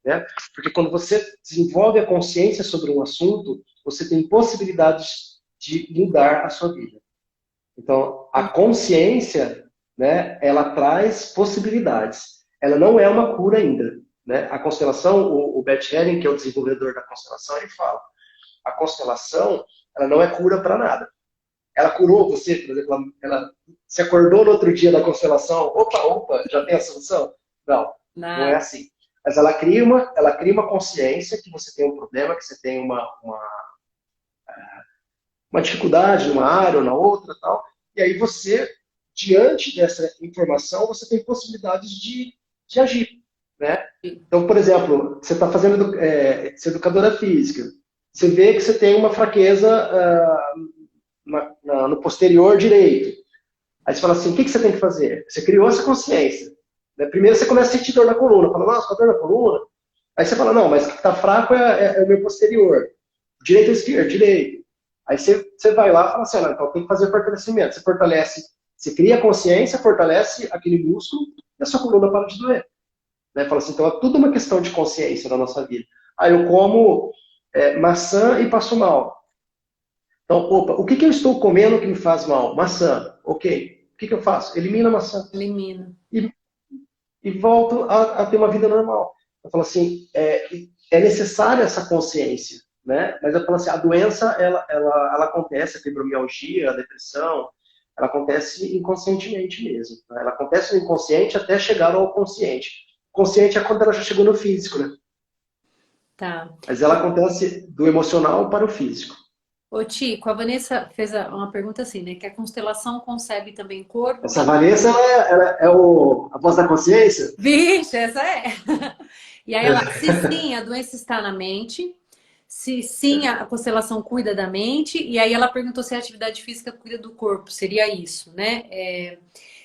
Né? Porque quando você desenvolve a consciência sobre um assunto, você tem possibilidades de mudar a sua vida. Então, a consciência, né, ela traz possibilidades. Ela não é uma cura ainda. Né? A constelação, o Bert Helling, que é o desenvolvedor da constelação, ele fala, a constelação, ela não é cura para nada. Ela curou você, por exemplo, ela se acordou no outro dia da constelação, opa, já tem a solução? Não é assim. Mas ela cria uma consciência que você tem um problema, que você tem uma dificuldade numa área ou na outra, tal. E aí você, diante dessa informação, você tem possibilidades de agir. Né? Então, por exemplo, você está fazendo você é educadora física, você vê que você tem uma fraqueza no posterior direito. Aí você fala assim, o que você tem que fazer? Você criou essa consciência. Né? Primeiro você começa a sentir dor na coluna, fala, nossa, tá dor na coluna? Aí você fala, não, mas o que está fraco é o meu posterior. Direito ou esquerdo? Direito. Aí você vai lá e fala assim, então tem que fazer fortalecimento. Você fortalece, você cria a consciência, fortalece aquele músculo e a sua coluna para de doer. Né? Fala assim, então é tudo uma questão de consciência na nossa vida. Aí eu como maçã e passo mal. Então, o que eu estou comendo que me faz mal? Maçã. Ok. O que eu faço? Elimino a maçã. Elimina. E volto a ter uma vida normal. Eu falo assim, é necessária essa consciência. Né? Mas eu falo assim, a doença, ela acontece, a fibromialgia, a depressão, ela acontece inconscientemente mesmo. Né? Ela acontece no inconsciente até chegar ao consciente. O consciente é quando ela já chegou no físico, né? Tá. Mas ela acontece do emocional para o físico. Ô, Tico, a Vanessa fez uma pergunta assim, né? Que a constelação concebe também corpo... Essa Vanessa, ela é a voz da consciência? Vixe, essa é! E aí ela, se sim, a doença está na mente, se sim, a constelação cuida da mente, e aí ela perguntou se a atividade física cuida do corpo, seria isso, né?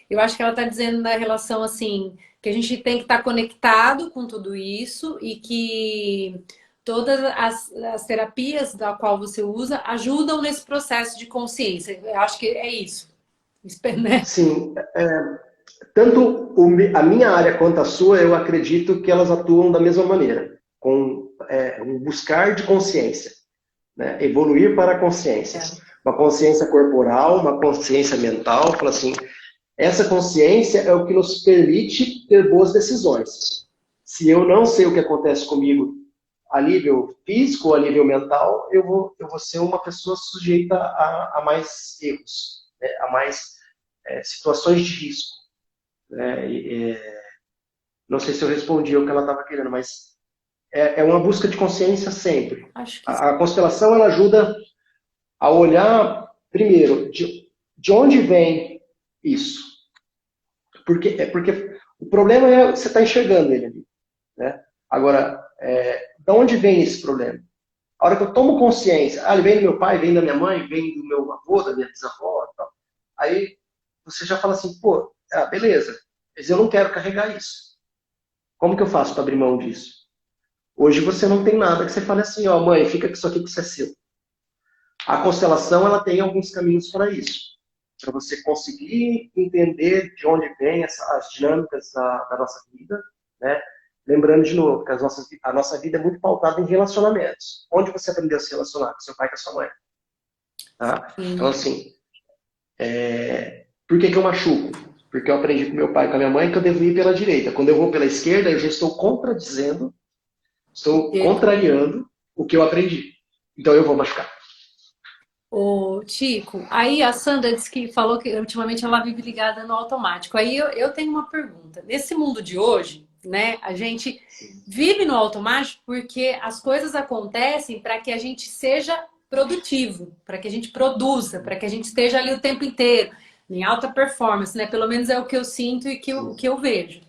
Eu acho que ela está dizendo na relação assim, que a gente tem que estar conectado com tudo isso e que todas as terapias da qual você usa ajudam nesse processo de consciência. Eu acho que é isso, né? Sim, tanto a minha área quanto a sua, eu acredito que elas atuam da mesma maneira, com um buscar de consciência, né? Evoluir para a consciência. Uma consciência corporal, uma consciência mental, fala assim, essa consciência é o que nos permite ter boas decisões. Se eu não sei o que acontece comigo a nível físico ou a nível mental, eu vou ser uma pessoa sujeita a mais erros, né? A mais situações de risco. Não sei se eu respondi o que ela estava querendo, mas é uma busca de consciência sempre. Acho que A constelação ela ajuda a olhar, primeiro, de onde vem isso. Porque o problema é você está enxergando ele ali. Né? Agora, de onde vem esse problema? A hora que eu tomo consciência, ele vem do meu pai, vem da minha mãe, vem do meu avô, da minha bisavó, tal. Aí você já fala assim, pô, beleza, mas eu não quero carregar isso. Como que eu faço para abrir mão disso? Hoje você não tem nada que você fale assim, ó, mãe, fica com isso aqui que isso é seu. A constelação, ela tem alguns caminhos para isso. Para você conseguir entender de onde vem as dinâmicas da nossa vida, né? Lembrando de novo que a nossa vida é muito pautada em relacionamentos. Onde você aprendeu a se relacionar? Com seu pai e com a sua mãe. Tá? Então, Sim. assim, por que eu machuco? Porque eu aprendi com meu pai e com a minha mãe que eu devo ir pela direita. Quando eu vou pela esquerda, eu já estou contradizendo, estou contrariando o que eu aprendi. Então eu vou machucar. Ô, Tico, aí a Sandra disse que falou que ultimamente ela vive ligada no automático. Aí eu tenho uma pergunta. Nesse mundo de hoje, né, a gente vive no automático porque as coisas acontecem para que a gente seja produtivo, para que a gente produza, para que a gente esteja ali o tempo inteiro, em alta performance, né? Pelo menos é o que eu sinto e o que eu vejo.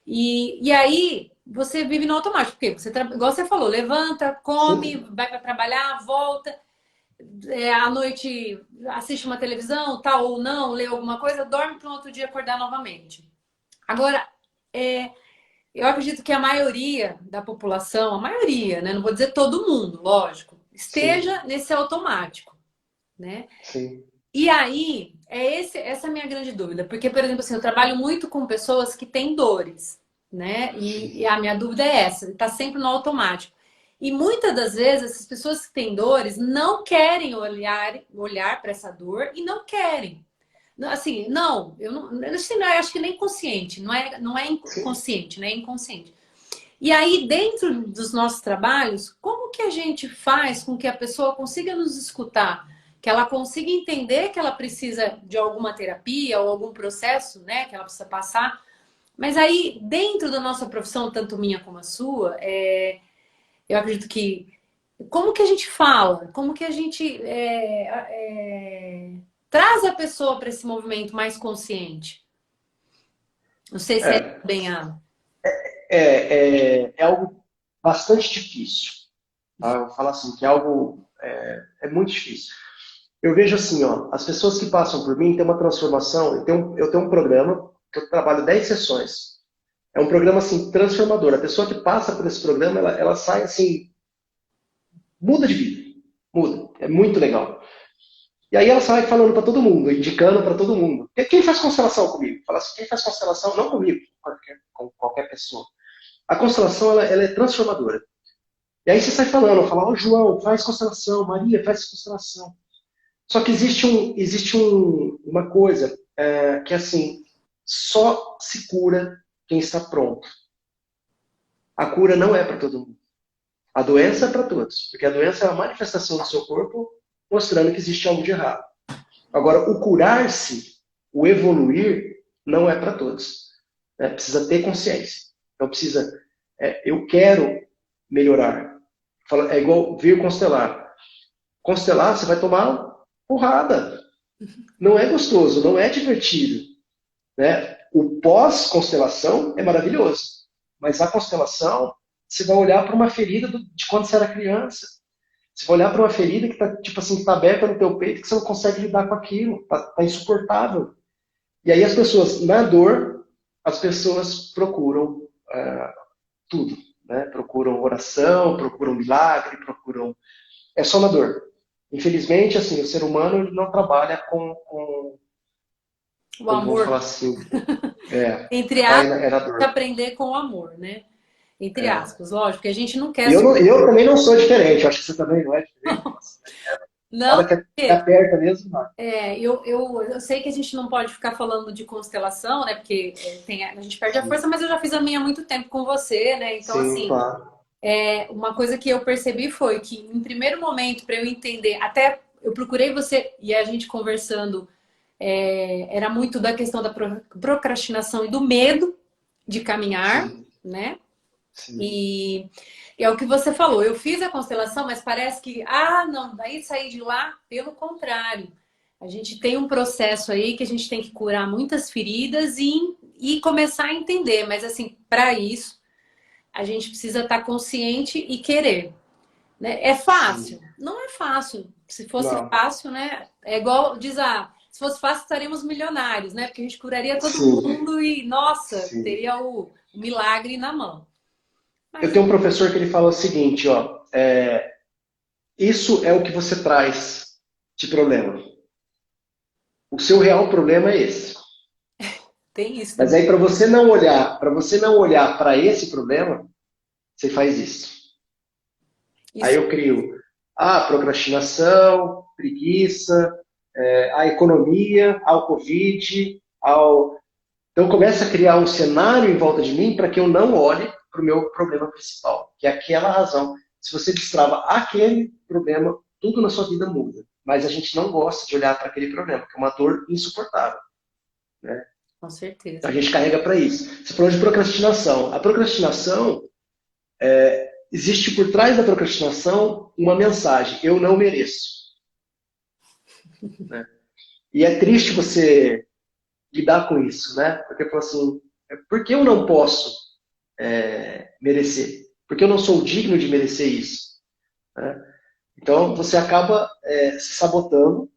E aí você vive no automático, porque você, igual você falou, levanta, come, Sim. vai para trabalhar, volta à noite assiste uma televisão, tal ou não, lê alguma coisa, dorme para no outro dia acordar novamente. Agora, eu acredito que a maioria da população, a maioria, né, não vou dizer todo mundo, lógico, Sim. esteja nesse automático, né? Sim. E aí, essa é a minha grande dúvida, porque, por exemplo, assim, eu trabalho muito com pessoas que têm dores, né? E a minha dúvida é essa, está sempre no automático. E muitas das vezes, essas pessoas que têm dores não querem olhar para essa dor e não querem. Assim, não, eu acho que nem consciente, não é Sim. inconsciente, né? É inconsciente. E aí, dentro dos nossos trabalhos, como que a gente faz com que a pessoa consiga nos escutar? Que ela consiga entender que ela precisa de alguma terapia ou algum processo, né? Que ela precisa passar. Mas aí, dentro da nossa profissão, tanto minha como a sua, eu acredito que... Como que a gente fala? Como que a gente traz a pessoa para esse movimento mais consciente? Não sei se é É, bem a... é algo bastante difícil. Tá? Eu vou falar assim, que é algo muito difícil. Eu vejo assim, ó, as pessoas que passam por mim têm uma transformação. Eu tenho um programa que eu trabalho 10 sessões. É um programa assim transformador. A pessoa que passa por esse programa, ela sai assim, muda de vida, muda. É muito legal. E aí ela sai falando para todo mundo, indicando para todo mundo. Quem faz constelação comigo? Fala assim, quem faz constelação não comigo, com qualquer pessoa. A constelação ela é transformadora. E aí você sai falando, fala, ó, João, faz constelação, Maria, faz constelação. Só que uma coisa que assim, só se cura quem está pronto. A cura não é para todo mundo. A doença é para todos, porque a doença é a manifestação do seu corpo mostrando que existe algo de errado. Agora, o curar-se, o evoluir, não é para todos. Né? Precisa ter consciência. Então, eu quero melhorar. É igual vir constelar. Constelar, você vai tomar porrada. Não é gostoso, não é divertido. Né? O pós-constelação é maravilhoso. Mas a constelação, você vai olhar para uma ferida de quando você era criança. Você vai olhar para uma ferida que está tipo assim, tá aberta no teu peito, que você não consegue lidar com aquilo. Tá insuportável. E aí as pessoas, na dor, as pessoas procuram tudo. Né? Procuram oração, procuram milagre, procuram... É só na dor. Infelizmente, assim, o ser humano ele não trabalha O como vamos amor, falar assim, entre aspas, é na dor. aprender com o amor, né? Entre É. aspas, lógico, que a gente não E quer... eu também não sou diferente, eu acho que você também não é diferente. Nossa, a Não, hora que aperta mesmo, vai. eu sei que a gente não pode ficar falando de constelação, né? Porque a gente perde a força, mas eu já fiz a minha há muito tempo com você, né? Então, Sim, assim, claro. uma coisa que eu percebi foi que, em primeiro momento, para eu entender, até eu procurei você e a gente conversando, era muito da questão da procrastinação e do medo de caminhar, Sim, né? sim. E é o que você falou, eu fiz a constelação, mas parece que, não, daí sair de lá, pelo contrário. A gente tem um processo aí que a gente tem que curar muitas feridas e começar a entender. Mas, assim, para isso, a gente precisa estar consciente e querer. né? É fácil? Sim. Não é fácil. Se fosse Não. fácil, né? É igual diz se fosse fácil, estaríamos milionários, né? Porque a gente curaria todo Sim, mundo e, nossa, sim. teria o milagre na mão. Eu Mas tenho um professor que ele fala o seguinte, ó, isso é o que você traz de problema. O seu real problema é esse. tem isso Mas também. aí para você não olhar para esse problema, você faz isso. Aí Isso eu crio a procrastinação, preguiça, a economia, ao Covid, ao. Então começa a criar um cenário em volta de mim para que eu não olhe para o meu problema principal, que é aquela razão. Se você destrava aquele problema, tudo na sua vida muda. Mas a gente não gosta de olhar para aquele problema, que é uma dor insuportável, né? com Então a certeza. gente carrega para isso. Você falou de procrastinação. A procrastinação, existe por trás da procrastinação uma mensagem: eu não mereço. Né? E é triste você lidar com isso, né? Porque fala assim, por que eu não posso merecer? Porque eu não sou digno de merecer isso. Né? Então você acaba se sabotando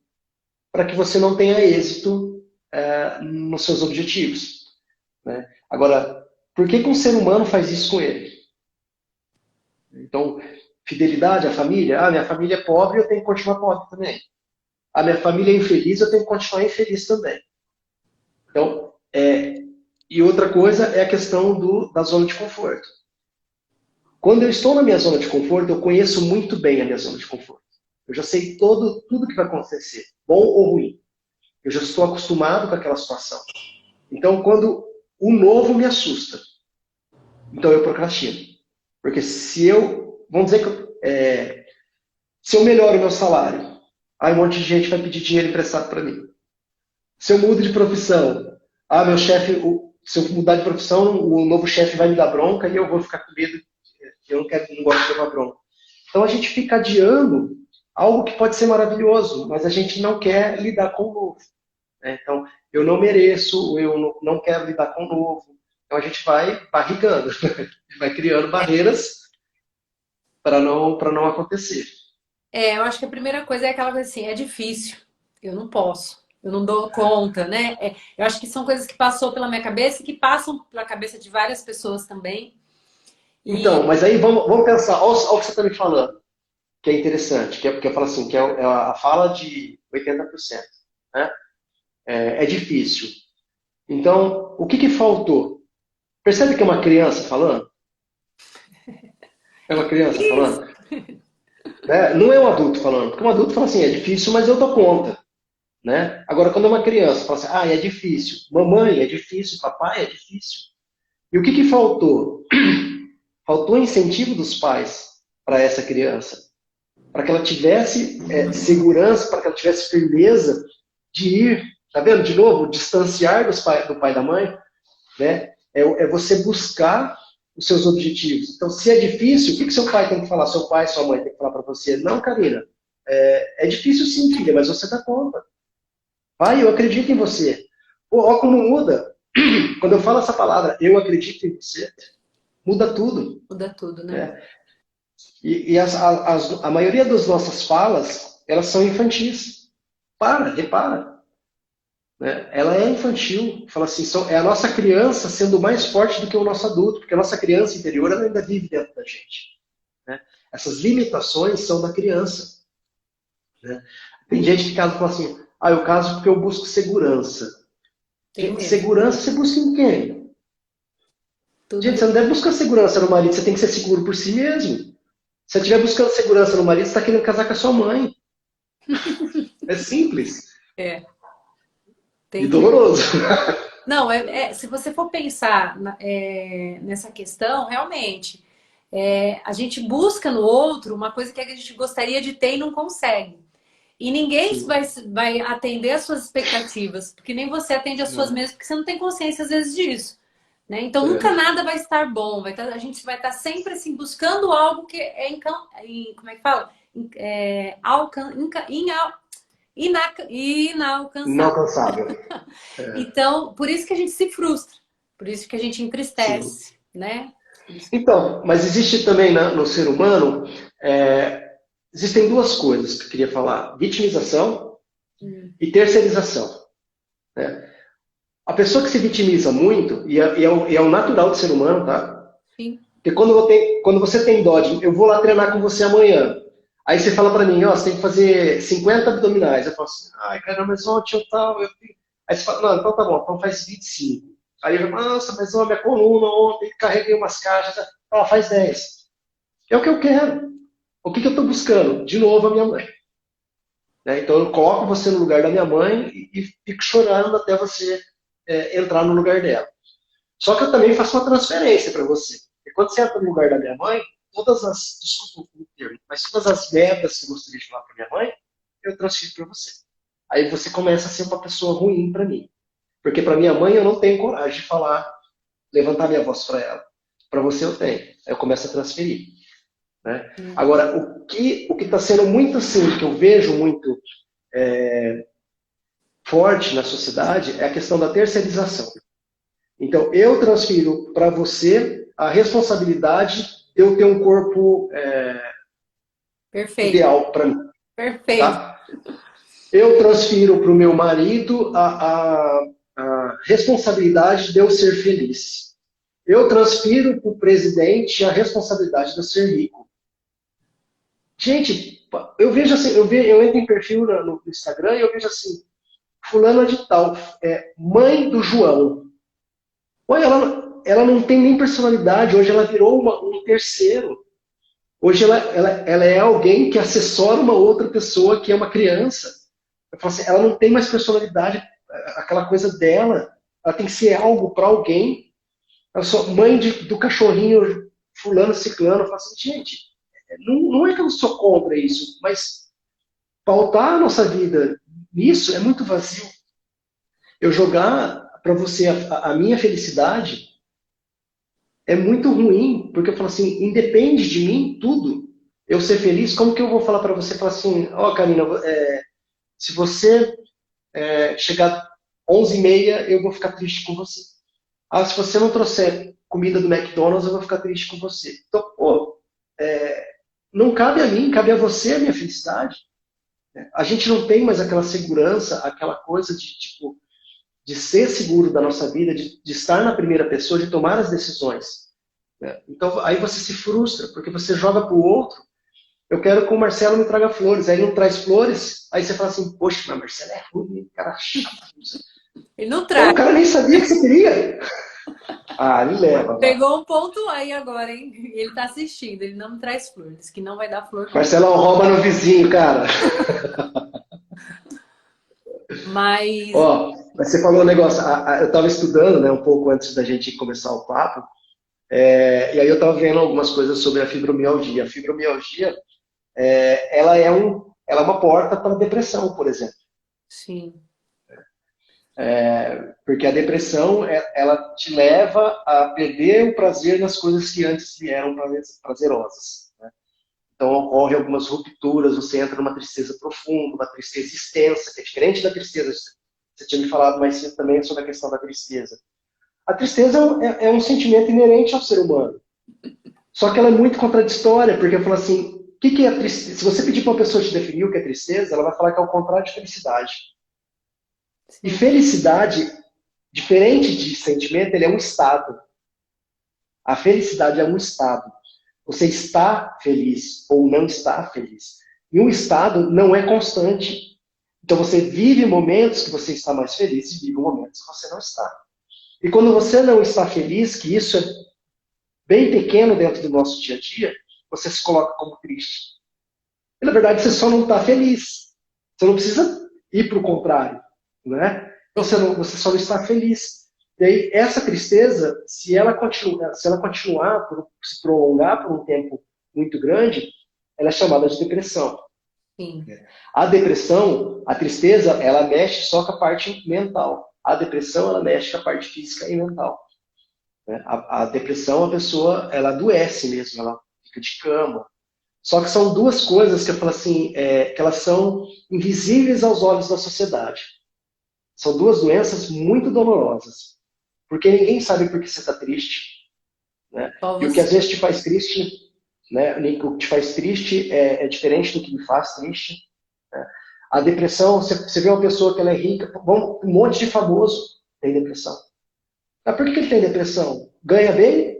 para que você não tenha êxito nos seus objetivos. Né? Agora, por que um ser humano faz isso com ele? Então, fidelidade à família. Ah, minha família é pobre, eu tenho que continuar pobre também. A minha família é infeliz, eu tenho que continuar infeliz também. Então, e outra coisa é a questão da zona de conforto. Quando eu estou na minha zona de conforto, eu conheço muito bem a minha zona de conforto. Eu já sei tudo que vai acontecer, bom ou ruim. Eu já estou acostumado com aquela situação. Então, quando o novo me assusta, então eu procrastino. Porque vamos dizer que se eu melhoro o meu salário, aí um monte de gente vai pedir dinheiro emprestado para mim. Se eu mudo de profissão, meu chefe, se eu mudar de profissão, o novo chefe vai me dar bronca e eu vou ficar com medo, eu não gosto de levar bronca. Então a gente fica adiando algo que pode ser maravilhoso, mas a gente não quer lidar com o novo. Né? Então, eu não mereço, eu não quero lidar com o novo. Então a gente vai barrigando, vai criando barreiras para não acontecer. Eu acho que a primeira coisa é aquela coisa assim, é difícil, eu não posso, eu não dou conta, né? Eu acho que são coisas que passou pela minha cabeça e que passam pela cabeça de várias pessoas também. E Então, mas aí vamos pensar, olha o que você está me falando, que é interessante, que eu falo assim, que é a fala de 80%. Né? É difícil. Então, o que faltou? Percebe que é uma criança falando? É uma criança isso, falando? Né? Não é um adulto falando, porque um adulto fala assim, é difícil, mas eu dou conta. Né? Agora, quando é uma criança, fala assim, é difícil. Mamãe, é difícil. Papai, é difícil. E o que faltou? Faltou incentivo dos pais para essa criança. Para que ela tivesse segurança, para que ela tivesse firmeza de ir, tá vendo? De novo, distanciar do pai e da mãe, né? É você buscar os seus objetivos. Então, se é difícil, o que seu pai tem que falar? Seu pai, sua mãe tem que falar para você? Não, Karina, é difícil sim, filha, mas você dá conta. Vai, eu acredito em você. Pô, ó como muda. Quando eu falo essa palavra, eu acredito em você, muda tudo. muda tudo, né? Né? E a maioria das nossas falas, elas são infantis. Repara. Né? Ela é infantil. Fala assim, é a nossa criança sendo mais forte do que o nosso adulto, porque a nossa criança interior ela ainda vive dentro da gente. Né? Essas limitações são da criança. Né? Tem gente que fala assim, eu caso porque eu busco segurança. Tem mesmo. Segurança você busca em quem? Tudo Gente, você não deve buscar segurança no marido, você tem que ser seguro por si mesmo. Se você estiver buscando segurança no marido, você está querendo casar com a sua mãe. É simples é, e tem que. doloroso. Não, se você for pensar nessa questão, realmente, a gente busca no outro uma coisa que a gente gostaria de ter e não consegue. E ninguém Sim. vai atender às suas expectativas, porque nem você atende às suas Não. mesmas, porque você não tem consciência às vezes disso. Né? Então nunca É. nada vai estar bom. A gente vai estar sempre assim, buscando algo que como é que fala? É, inalcançável. Inalcançável. Então, por isso que a gente se frustra, por isso que a gente Sim. entristece, né? Então, mas existe também no ser humano, existem duas coisas que eu queria falar: vitimização Hum, e terceirização. Né? A pessoa que se vitimiza muito, e é o natural do ser humano, tá? sim. Porque quando você tem dó de, eu vou lá treinar com você amanhã, aí você fala pra mim, ó, você tem que fazer 50 abdominais. Eu falo assim, ai, cara, mas ontem eu tal, Aí você fala, não, então tá bom, então faz 25. Aí eu falo, nossa, mas ó, minha coluna ontem, carreguei umas caixas. Ah, faz 10. É o que eu quero. O que eu estou buscando? De novo, a minha mãe. Né? Então eu coloco você no lugar da minha mãe e fico chorando até você entrar no lugar dela. Só que eu também faço uma transferência para você. E quando você entra no lugar da minha mãe, desculpa o termo, mas todas as merdas que eu gostaria de falar para minha mãe, eu transfiro para você. Aí você começa a ser uma pessoa ruim para mim. Porque para minha mãe eu não tenho coragem de falar, levantar minha voz para ela. Para você eu tenho. Aí eu começo a transferir. Né? Hum. Agora, o que está sendo muito assim, que eu vejo muito forte na sociedade, é a questão da terceirização. Então, eu transfiro para você a responsabilidade de eu ter um corpo Perfeito, ideal para mim. perfeito. Tá? Eu transfiro para o meu marido a responsabilidade de eu ser feliz. Eu transfiro para o presidente a responsabilidade de eu ser rico. Gente, eu vejo assim, eu entro em perfil no Instagram e eu vejo assim, fulana de tal, mãe do João. Olha, ela não tem nem personalidade, hoje ela virou um terceiro. Hoje ela é alguém que assessora uma outra pessoa que é uma criança. Eu falo assim, ela não tem mais personalidade, aquela coisa dela. Ela tem que ser algo para alguém. Eu sou mãe do cachorrinho fulano, ciclano. Eu falo assim, gente, não é que eu sou contra isso, mas pautar a nossa vida nisso é muito vazio. Eu jogar para você a minha felicidade é muito ruim, porque eu falo assim, independe de mim tudo. Eu ser feliz, como que eu vou falar para você, falar assim, ó, Karina, se você chegar 11h30, eu vou ficar triste com você. Ah, se você não trouxer comida do McDonald's, eu vou ficar triste com você. Então, pô, não cabe a mim, cabe a você a minha felicidade. A gente não tem mais aquela segurança, aquela coisa de, tipo, de ser seguro da nossa vida, de estar na primeira pessoa, de tomar as decisões. Né? Então, aí você se frustra, porque você joga para o outro. Eu quero que o Marcelo me traga flores. Aí não traz flores, aí você fala assim, poxa, mas Marcelo é ruim, cara chato. Ele não Pô, traz. o cara nem sabia que você queria. Ah, me leva, vai. Pegou um ponto aí agora, hein? Ele tá assistindo, ele não me traz flores, que não vai dar flor nunca. Marcelão rouba no vizinho, cara. Mas, Ó, mas você falou um negócio, eu estava estudando, né, um pouco antes da gente começar o papo, e aí eu estava vendo algumas coisas sobre a fibromialgia. A fibromialgia, ela é uma porta para a depressão, por exemplo. sim, Porque a depressão, ela te leva a perder o prazer nas coisas que antes lhe eram prazerosas. Né? Então ocorrem algumas rupturas, você entra numa tristeza profunda, uma tristeza extensa, que é diferente da tristeza. Você tinha me falado mais cedo também sobre a questão da tristeza. A tristeza é um sentimento inerente ao ser humano. Só que ela é muito contraditória, porque eu falo assim, o que é a tristeza? Se você pedir para uma pessoa te definir o que é tristeza, ela vai falar que é o contrário de felicidade. E sim, felicidade, diferente de sentimento, ele é um estado. A felicidade é um estado. Você está feliz ou não está feliz. E um estado não é constante. Então você vive momentos que você está mais feliz e vive momentos que você não está. E quando você não está feliz, que isso é bem pequeno dentro do nosso dia a dia, você se coloca como triste. E na verdade você só não está feliz. Você não precisa ir para o contrário. Né? Então sim, você só não está feliz. E aí, essa tristeza, se ela continuar, se prolongar por um tempo muito grande, ela é chamada de depressão. sim, A depressão, a tristeza, ela mexe só com a parte mental. A depressão, ela mexe com a parte física e mental. Né? A depressão, a pessoa, ela adoece mesmo, ela fica de cama. Só que são duas coisas que eu falo assim, que elas são invisíveis aos olhos da sociedade. São duas doenças muito dolorosas. Porque ninguém sabe por que você está triste. né? Só E o que você. às vezes te faz triste, né? O que te faz triste é diferente do que me faz triste. Né? A depressão, você vê uma pessoa que ela é rica, bom, um monte de famoso tem depressão. Mas por que ele tem depressão? Ganha bem,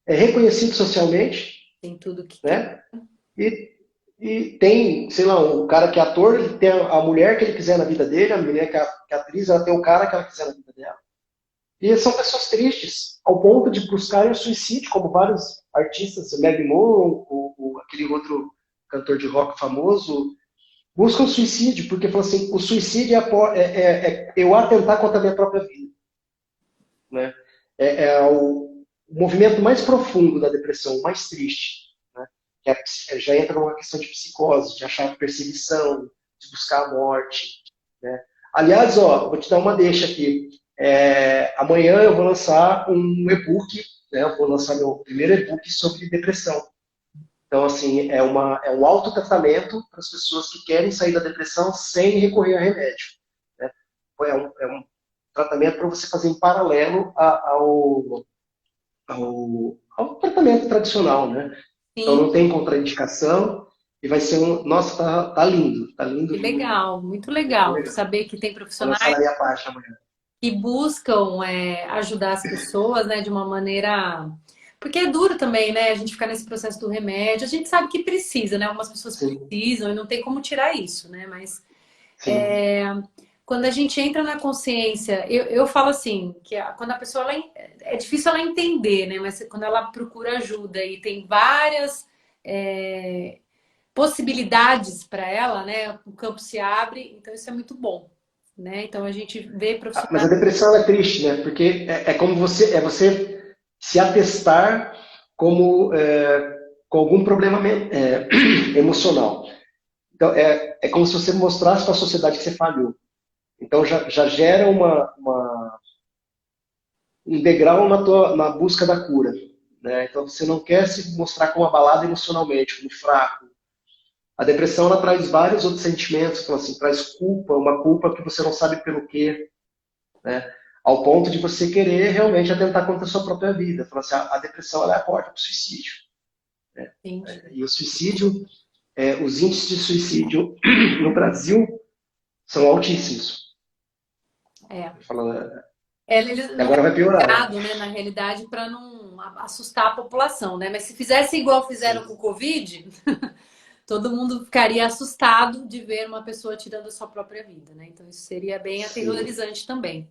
é reconhecido socialmente, Tem tudo que quer. né? E, e tem, sei lá, o cara que é ator, ele tem a mulher que ele quiser na vida dele, a mulher que é atriz, ela tem o cara que ela quiser na vida dela. E são pessoas tristes, ao ponto de buscarem o suicídio, como vários artistas, o Meg Moore, aquele outro cantor de rock famoso, buscam suicídio, porque falam assim, o suicídio é eu atentar contra a minha própria vida. Né? É o movimento mais profundo da depressão, o mais triste. Né? Já entra numa questão de psicose, de achar perseguição, de buscar a morte. Né? Aliás, ó, vou te dar uma deixa aqui. Amanhã eu vou lançar um e-book, né? Eu vou lançar meu primeiro e-book sobre depressão. Então, assim, é um autotratamento para as pessoas que querem sair da depressão sem recorrer a remédio. Né? É um tratamento para você fazer em paralelo ao tratamento tradicional, né? Então Sim, não tem contraindicação e vai ser um. Nossa, tá lindo que de. legal, muito Muito legal legal. saber que tem Vou lançar profissionais na minha página amanhã. que buscam ajudar as pessoas, né, de uma maneira. Porque é duro também, né, a gente ficar nesse processo do remédio. A gente sabe que precisa, né? Algumas pessoas Sim, precisam e não tem como tirar isso, né? Mas sim. quando a gente entra na consciência, eu falo assim, que quando a pessoa é difícil ela entender, né? Mas quando ela procura ajuda e tem várias é, possibilidades para ela, né? O campo se abre, então isso é muito bom, né? Então a gente vê Mas a profissionais. depressão é triste, né? Porque é como você se atestar como com algum problema emocional. Então, é como se você mostrasse para a sociedade que você falhou. Então, já gera um degrau na busca da cura. Né? Então, você não quer se mostrar como abalado emocionalmente, como fraco. A depressão, ela traz vários outros sentimentos, então, assim, traz culpa, uma culpa que você não sabe pelo quê, né? Ao ponto de você querer realmente atentar contra a sua própria vida. Falar assim, a depressão, ela é a porta para o suicídio. Entendi. E o suicídio, os índices de suicídio no Brasil são altíssimos. É. Falando, Ele não é agora vai piorar, né? divulgado, né, na realidade, para não assustar a população, né? Mas se fizesse igual fizeram com Sim. o Covid, todo mundo ficaria assustado de ver uma pessoa tirando a sua própria vida, né? Então isso seria bem Sim. aterrorizante também.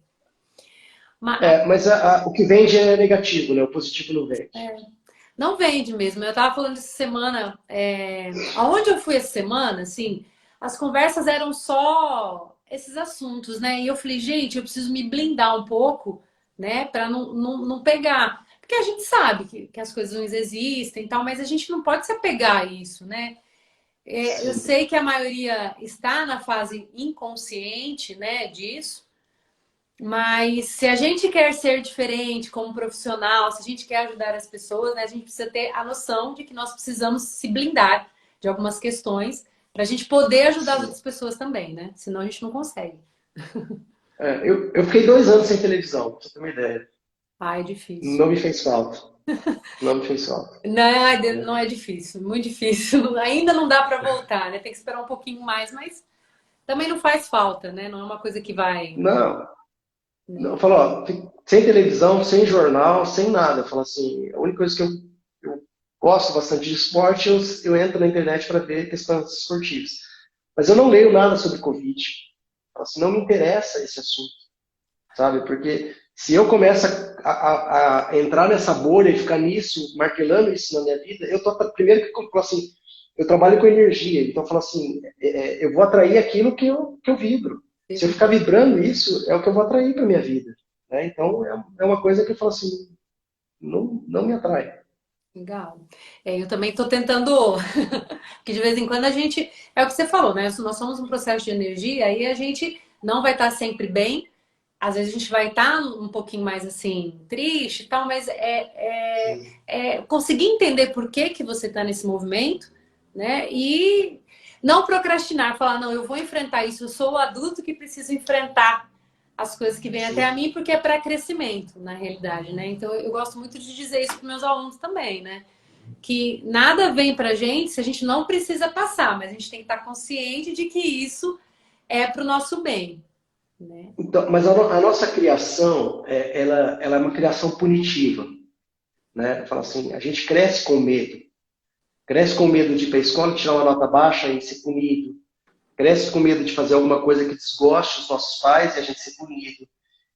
Mas Mas o que vende é negativo, né? O positivo não vende. não vende mesmo. Eu tava falando essa semana, aonde eu fui essa semana, assim, as conversas eram só esses assuntos, né? E eu falei, gente, eu preciso me blindar um pouco, né, para não pegar. Porque a gente sabe que as coisas não existem e tal, mas a gente não pode se apegar a isso, né? Eu Sim. sei que a maioria está na fase inconsciente, né, disso, mas se a gente quer ser diferente como profissional, se a gente quer ajudar as pessoas, né, a gente precisa ter a noção de que nós precisamos se blindar de algumas questões para a gente poder ajudar as Sim. outras pessoas também, né? Senão a gente não consegue. Eu fiquei 2 anos sem televisão, pra você ter uma ideia. Ah, é difícil. Não me fez falta. Não me fez falta. Não é difícil, muito difícil. Ainda não dá para voltar, né? Tem que esperar um pouquinho mais, mas também não faz falta, né? Não é uma coisa que vai. Não, Né? não, falou, ó, sem televisão, sem jornal, sem nada. Falou assim, a única coisa que eu gosto bastante de esporte, eu entro na internet para ver questões esportivas. Mas eu não leio nada sobre Covid. Falo assim, não me interessa esse assunto, sabe? Porque se eu começo a entrar nessa bolha e ficar nisso, martelando isso na minha vida, eu tô primeiro que assim, eu trabalho com energia, então eu falo assim, eu vou atrair aquilo que eu vibro. Se eu ficar vibrando isso, é o que eu vou atrair para minha vida. Né? Então é uma coisa que eu falo assim, não me atrai. Legal. Eu também estou tentando, porque de vez em quando a gente, é o que você falou, né? Nós somos um processo de energia, aí a gente não vai estar sempre bem, às vezes a gente vai estar um pouquinho mais assim, triste e tal, mas Sim, conseguir entender por que que você está nesse movimento, né? E não procrastinar, falar, não, eu vou enfrentar isso, eu sou o adulto que preciso enfrentar, as coisas que vêm até sim. a mim, porque é para crescimento, na realidade, né? Então eu gosto muito de dizer isso para meus alunos também, né? Que nada vem pra gente se a gente não precisa passar, mas a gente tem que estar consciente de que isso é para o nosso bem, né? Então, mas a nossa criação, ela é uma criação punitiva, né? Fala assim, a gente cresce com medo. Cresce com medo de ir para a escola, tirar uma nota baixa e ser punido. Cresce com medo de fazer alguma coisa que desgoste os nossos pais e a gente ser punido.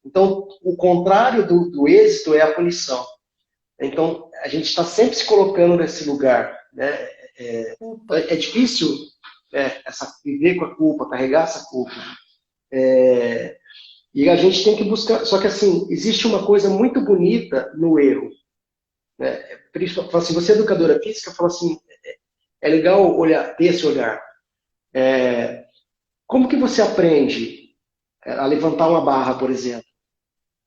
Então, o contrário do êxito é a punição. Então, a gente está sempre se colocando nesse lugar, né? Culpa. É difícil viver com a culpa, carregar essa culpa. E a gente tem que buscar. Só que, assim, existe uma coisa muito bonita no erro. Né? Se você é educadora física, fala assim: é legal olhar, ter esse olhar. Como que você aprende a levantar uma barra, por exemplo?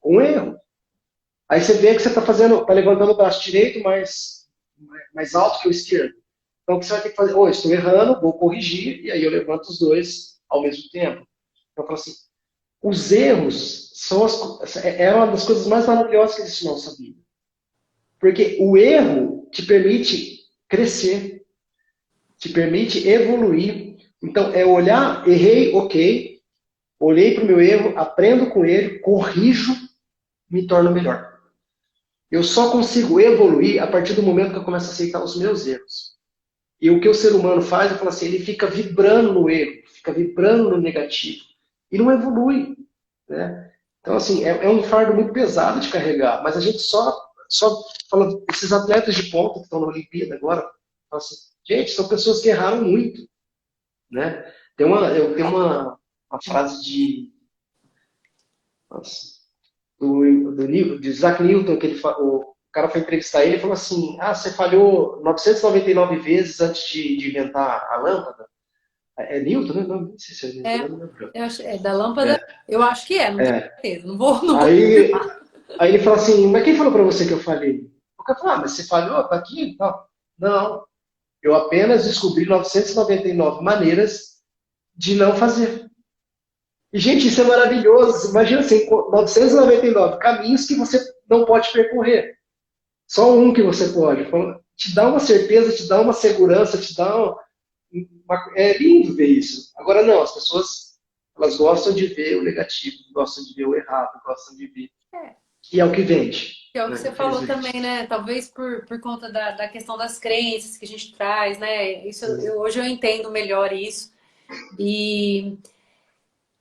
Com um erro. Aí você vê que você está levantando o braço direito mais alto que o esquerdo. Então, o que você vai ter que fazer? Oh, estou errando, vou corrigir, e aí eu levanto os dois ao mesmo tempo. Então, eu falo assim, os erros é uma das coisas mais maravilhosas que existe na nossa vida. Porque o erro te permite crescer, te permite evoluir. Então, é olhar, errei, ok, olhei para o meu erro, aprendo com ele, corrijo, me torno melhor. Eu só consigo evoluir a partir do momento que eu começo a aceitar os meus erros. E o que o ser humano faz, eu falo assim, ele fica vibrando no erro, fica vibrando no negativo. E não evolui. Né? Então, assim, é um fardo muito pesado de carregar. Mas a gente só fala, esses atletas de ponta que estão na Olimpíada agora, fala assim, gente, são pessoas que erraram muito. Né? Eu tenho uma frase nossa, de Isaac Newton, que o cara foi entrevistar ele e falou assim, você falhou 999 vezes antes de inventar a lâmpada? É Newton, né? Não sei se é Newton, É, não lembro. da lâmpada, eu acho que é, não tenho É. certeza. Não vou Aí, aí ele falou assim, mas quem falou para você que eu falhei? O cara falou, mas você falhou? Tá aqui? Não, eu apenas descobri 999 maneiras de não fazer. E, gente, isso é maravilhoso. Imagina assim, 999 caminhos que você não pode percorrer. Só um que você pode. Te dá uma certeza, te dá uma segurança, te dá é lindo ver isso. Agora não, as pessoas elas gostam de ver o negativo, gostam de ver o errado, gostam de ver. é, E é o que vende, que é o que né? você falou também, Infelizmente. né? Talvez por conta da questão das crenças que a gente traz, né? Isso, Sim, hoje eu entendo melhor isso. E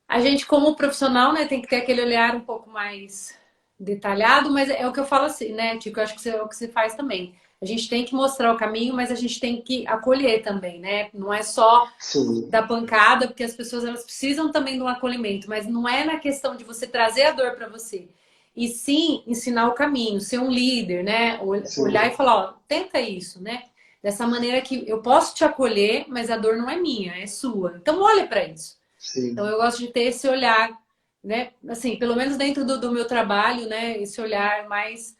a gente, como profissional, né, tem que ter aquele olhar um pouco mais detalhado, mas é o que eu falo assim, né, Tico? Eu acho que é o que você faz também. A gente tem que mostrar o caminho, mas a gente tem que acolher também, né? Não é só sim, da pancada, porque as pessoas elas precisam também de um acolhimento, mas não é na questão de você trazer a dor para você. E sim ensinar o caminho, ser um líder, né? Olhar e sim, falar, ó, tenta isso, né? Dessa maneira que eu posso te acolher, mas a dor não é minha, é sua. Então olha para isso. Então sim. eu gosto de ter esse olhar, né? Assim, pelo menos dentro do meu trabalho, né? Esse olhar mais,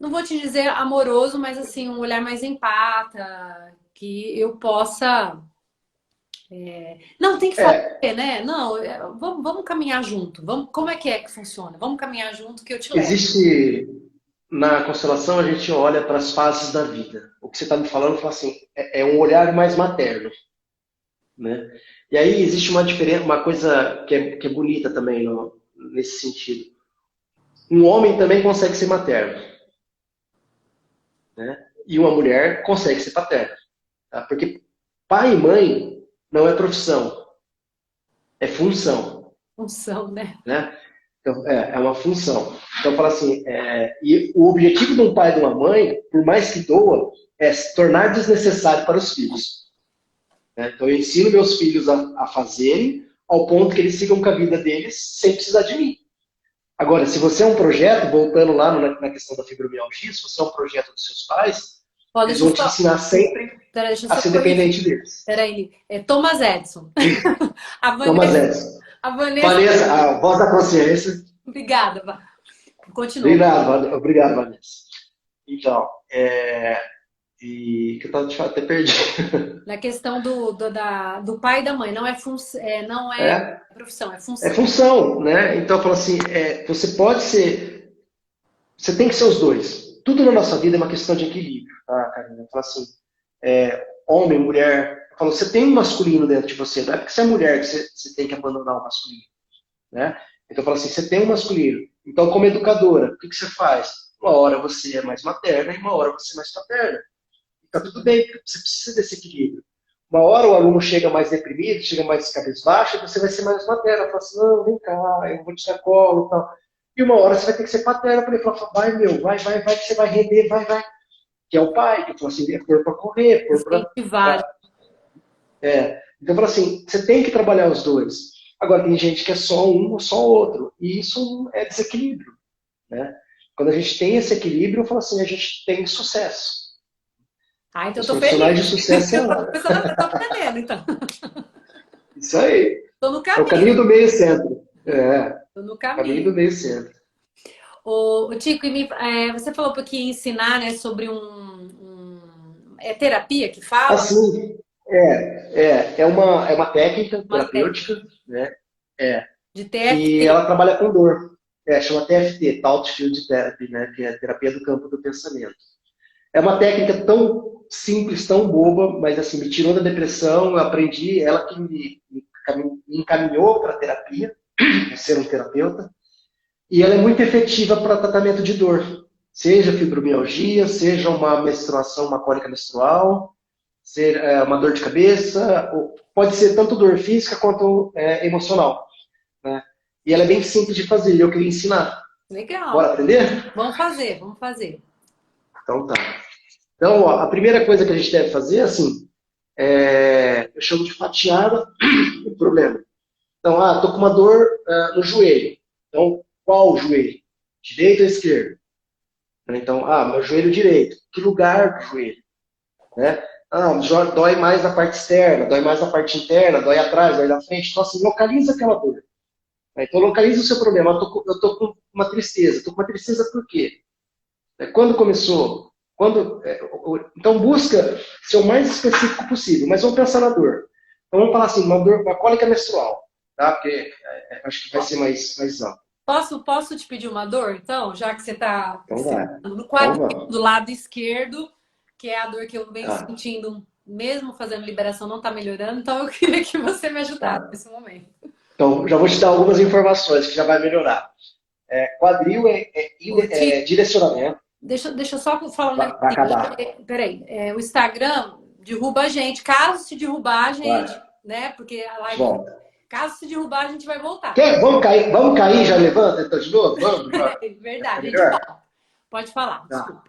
não vou te dizer amoroso, mas assim, um olhar mais empata, que eu possa. Não, tem que fazer, É, né? Não, vamos caminhar junto. Vamos, como é que funciona? Vamos caminhar junto que eu te levo. existe na constelação a gente olha para as fases da vida. O que você está me falando, fala assim, é um olhar mais materno, né? E aí existe uma diferença, uma coisa que é bonita também nesse sentido. Um homem também consegue ser materno, né? E uma mulher consegue ser paterna, tá? Porque pai e mãe não é profissão, é função, Função, né? né? Então, é uma função. Então, fala assim, e o objetivo de um pai e de uma mãe, por mais que doa, é se tornar desnecessário para os filhos. Né? Então, eu ensino meus filhos a fazerem, ao ponto que eles sigam com a vida deles sem precisar de mim. Agora, se você é um projeto, voltando lá na questão da fibromialgia, se você é um projeto dos seus pais, Ó, eles deixa eu vão te só. ensinar sempre Pera, deixa eu a só ser corrigir. dependente deles. Peraí. É Thomas Edison. A Thomas Vanessa. Edison. A Vanessa. Vanessa, a voz da consciência. Obrigada. Continua. Obrigado, Vanessa. Então, E que eu tava até perdi. Na questão do pai e da mãe, não é É, profissão, é é função. função, né? Então, eu falo assim, você pode ser, você tem que ser os dois. Tudo na nossa vida é uma questão de equilíbrio, tá, Karina? Eu falo assim, homem, mulher, eu falo, você tem um masculino dentro de você, não é porque você é mulher que você tem que abandonar o masculino, né? Então, eu falo assim, você tem um masculino. Então, como educadora, o que você faz? Uma hora você é mais materna e uma hora você é mais paterna. Tá tudo bem, porque você precisa desse equilíbrio. Uma hora o aluno chega mais deprimido, chega mais cabisbaixo, e você vai ser mais materna. Fala assim, não, vem cá, eu vou te dar colo e tal. E uma hora você vai ter que ser paterna para ele falar, vai meu, vai, que você vai render, vai. Que é o pai, que fala assim, é pôr para correr, pôr para... Incentivar. Então, fala assim, você tem que trabalhar os dois. Agora, tem gente que é só um ou só outro. E isso é desequilíbrio, né? Quando a gente tem esse equilíbrio, eu falo assim, a gente tem sucesso. Ah, então eu Os tô profissionais feliz. de sucesso Eu tô começando, eu tô aprendendo, então. isso aí. Tô no É o caminho caminho. do meio centro. É, Tô no caminho caminho. do meio centro. O Tico, você falou que ia ensinar, né, sobre é terapia que fala? Assim, é uma técnica Uma técnica terapêutica, né? É, de que TFT. ela trabalha com dor. Chama TFT, Thought Field Therapy, né? Que é terapia do campo do pensamento. É uma técnica tão simples, tão boba, mas assim, me tirou da depressão, eu aprendi, ela que me encaminhou para a terapia, ser um terapeuta. E ela é muito efetiva para tratamento de dor, seja fibromialgia, seja uma menstruação, uma cólica menstrual, ser uma dor de cabeça, pode ser tanto dor física quanto emocional, né? E ela é bem simples de fazer, e eu queria ensinar. Bora Legal. aprender? Vamos fazer, vamos fazer. Então tá. Então, ó, a primeira coisa que a gente deve fazer, assim, eu chamo de fatiada o problema. Então, tô com uma dor no joelho. Então, qual joelho? Direito ou esquerdo? Então, meu joelho direito. Que lugar do joelho? Né? Dói mais na parte externa, dói mais na parte interna, dói atrás, dói na frente. Então, assim, localiza aquela dor. Né? Então, localiza o seu problema. Eu tô com uma tristeza. Estou com uma tristeza por quê? Quando começou? Então, busca ser o mais específico possível. Mas vamos pensar na dor. Então, vamos falar assim, uma cólica menstrual. Tá? Porque acho que vai ser mais amplo. Posso te pedir uma dor, então? Já que você está Então, vai. no Então, quadril vamos. do lado esquerdo, que é a dor que eu venho Tá, sentindo, mesmo fazendo liberação, não está melhorando. Então, eu queria que você me ajudasse tá. nesse momento. Então, já vou te dar algumas informações que já vai melhorar. Quadril Ô, Ti, direcionamento. deixa eu só falar um Vai acabar. negocinho. Peraí, o Instagram derruba a gente. Caso se derrubar a Vai. gente, né? Porque a live. Volta. Caso se derrubar, a gente vai voltar. Vamos cair, já levanta então de novo? Vamos? Já fica Verdade, a gente melhor? volta. Pode falar, Tá. desculpa.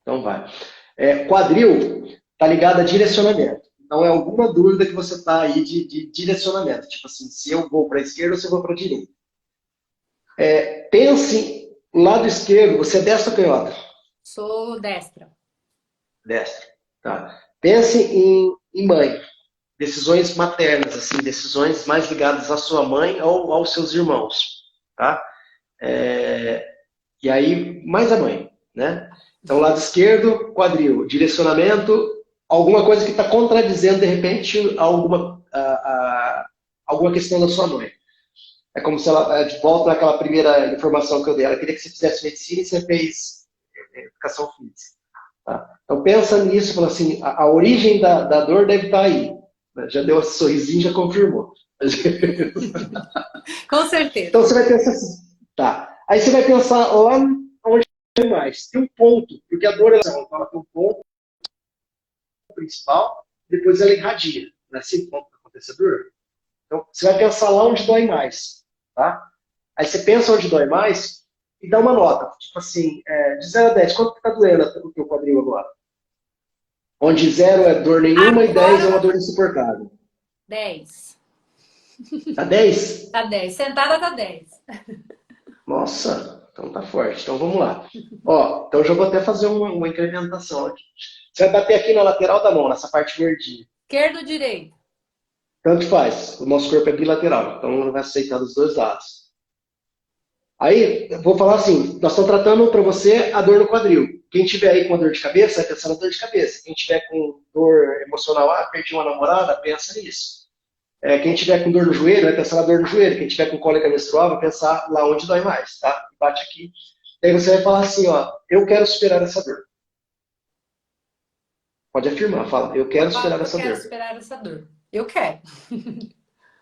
Então vai. Quadril está ligado a direcionamento. Então é alguma dúvida que você está aí de direcionamento. Tipo assim, se eu vou para a esquerda ou se eu vou para a direita. Pense, lado esquerdo, você é destra ou canhota? Sou destra. Destra. Tá. Pense em mãe. Decisões maternas, assim, decisões mais ligadas à sua mãe ou aos seus irmãos. Tá? E aí, mais a mãe, né? Então, lado esquerdo, quadril, direcionamento, alguma coisa que está contradizendo, de repente, alguma questão da sua mãe. É como se ela, de volta naquela primeira informação que eu dei, ela queria que você fizesse medicina e você fez educação física. Tá? Então, pensa nisso, fala assim, a origem da dor deve estar aí. Já deu um sorrisinho, já confirmou. Com certeza. Então, você vai pensar assim, tá. Aí você vai pensar lá onde tem mais. Tem um ponto, porque a dor, ela tem um ponto principal, depois ela irradia. Não é assim que acontece a dor? Então, você vai pensar lá onde dói mais, tá? Aí você pensa onde dói mais e dá uma nota. Tipo assim, de 0 a 10, quanto que tá doendo o teu quadril agora? Onde 0 é dor nenhuma e 10 é uma Agora, dor insuportável. 10. Tá 10? Tá 10. Sentada tá 10. Nossa, então tá forte. Então vamos lá. Ó, então já vou até fazer uma incrementação aqui. Você vai bater aqui na lateral da mão, nessa parte verdinha. Esquerdo ou direito? Tanto faz. O nosso corpo é bilateral, então ele vai aceitar dos dois lados. Aí, eu vou falar assim, nós estamos tratando para você a dor no quadril. Quem tiver aí com dor de cabeça, vai pensar na dor de cabeça. Quem tiver com dor emocional, perdi uma namorada, pensa nisso. Quem tiver com dor no joelho, vai pensar na dor no joelho. Quem tiver com cólica menstrual, vai pensar lá onde dói mais, tá? Bate aqui. Aí você vai falar assim, ó, eu quero superar essa dor. Pode afirmar, fala, eu quero superar Eu essa quero dor. superar essa dor. Eu quero.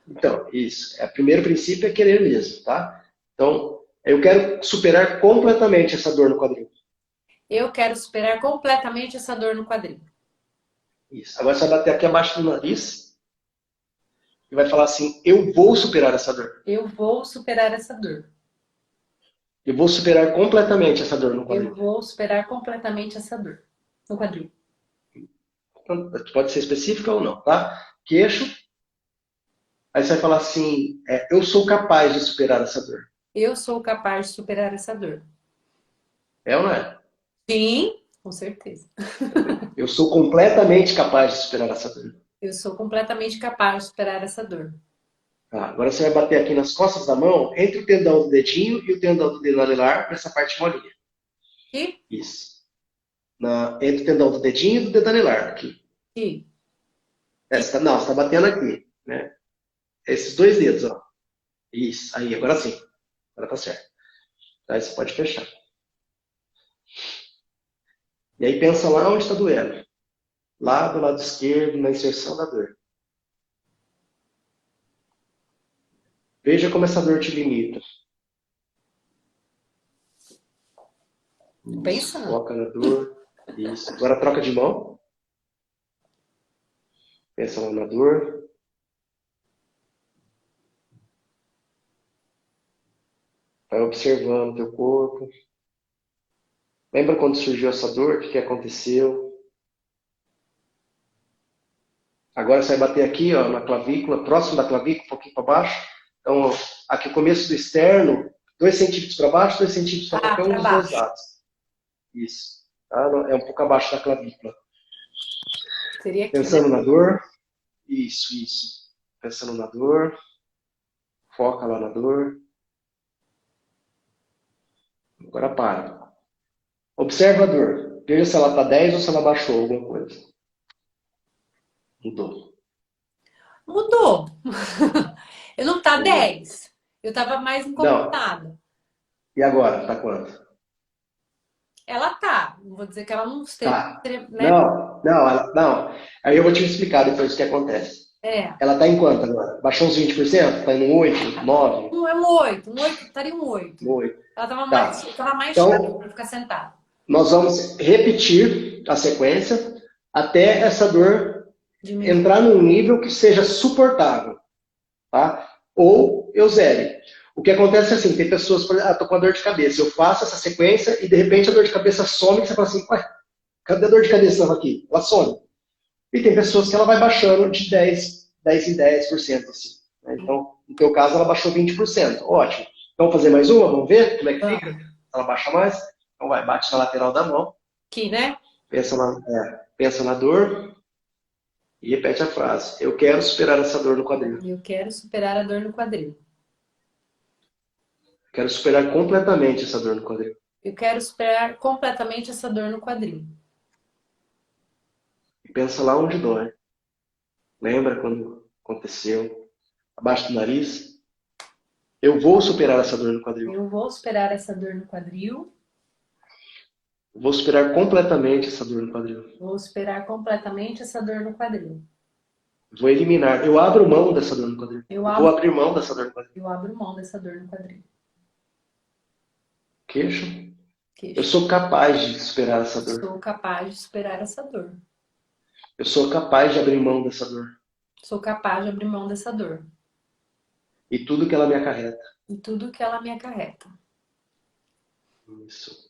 Então, isso. O primeiro princípio é querer mesmo, tá? Então, eu quero superar completamente essa dor no quadril. Eu quero superar completamente essa dor no quadril. Isso. Agora você vai bater aqui abaixo do nariz e vai falar assim, eu vou superar essa dor. Eu vou superar essa dor. Eu vou superar completamente essa dor no Eu quadril. vou superar completamente essa dor no quadril. Então, pode ser específica ou não, tá? Queixo. Aí você vai falar assim, eu sou capaz de superar essa dor. Eu sou capaz de superar essa dor. É ou não é? Sim, com certeza. Eu sou completamente capaz de superar essa dor. Eu sou completamente capaz de superar essa dor. Tá, agora você vai bater aqui nas costas da mão, entre o tendão do dedinho e o tendão do dedo anelar, nessa parte molinha. E? Isso. Entre o tendão do dedinho e do dedo anelar, aqui. E? Não, você está batendo aqui, né? Esses dois dedos, ó. Isso, aí, agora sim. Agora tá certo. Aí você pode fechar. E aí pensa lá onde está doendo. Lá do lado esquerdo, na inserção da dor. Veja como essa dor te limita. Tô Isso, pensando. foca na dor. Isso. Agora troca de mão. Pensa lá na dor. Vai observando o teu corpo. Lembra quando surgiu essa dor? O que aconteceu? Agora você vai bater aqui, ó, na clavícula, próximo da clavícula, um pouquinho para baixo. Então, aqui o começo do externo, 2 centímetros para baixo, 2 centímetros para qualquer um Para dos dois baixo. lados. Isso. Tá? É um pouco abaixo da clavícula. Seria aqui, né? Pensando na dor. Isso. Pensando na dor. Foca lá na dor. Agora para. Observa a dor. Veja se ela está 10 ou se ela baixou alguma coisa. Mudou. Mudou. Eu não tá Mudou. 10. Eu tava mais Não. incomodada. E agora? Tá quanto? Ela tá. Não vou dizer que ela não esteve, Tá. né? Não. Aí eu vou te explicar depois o que acontece. É. Ela tá em quanto agora? Baixou uns 20%? Tá em 8, 9? É um 8. Um 8, estaria um 8. 8. Ela Tá. tava mais cheia Então, pra ficar sentada. nós vamos repetir a sequência até essa dor Diminuir. entrar num nível que seja suportável, tá? Ou eu zere. O que acontece é assim, tem pessoas, por exemplo, tô com uma dor de cabeça, eu faço essa sequência e de repente a dor de cabeça some, e você fala assim, ué, cadê a dor de cabeça estava aqui? Ela some. E tem pessoas que ela vai baixando de 10 em 10%, assim. Né? Então, no teu caso, ela baixou 20%. Ótimo. Então, vamos fazer mais uma? Vamos ver como é que fica? Ela baixa mais? Então vai, bate na lateral da mão. Aqui, né? Pensa na dor e repete a frase. Eu quero superar essa dor no quadril. Eu quero superar a dor no quadril. Quero superar completamente essa dor no quadril. Eu quero superar completamente essa dor no quadril. E pensa lá onde dói. Lembra quando aconteceu? Abaixo do nariz? Eu vou superar essa dor no quadril. Eu vou superar essa dor no quadril. Eu vou superar completamente essa dor no quadril. Vou superar completamente essa dor no quadril. Vou eliminar. Eu abro mão dessa dor no quadril. Eu vou abrir mão dessa dor no quadril. Eu abro mão dessa dor no quadril. Queixo. Queixo. Eu sou capaz de superar essa dor. Sou capaz de superar essa dor. Eu sou capaz de abrir mão dessa dor. Sou capaz de abrir mão dessa dor. E tudo que ela me acarreta. E tudo que ela me acarreta. Isso.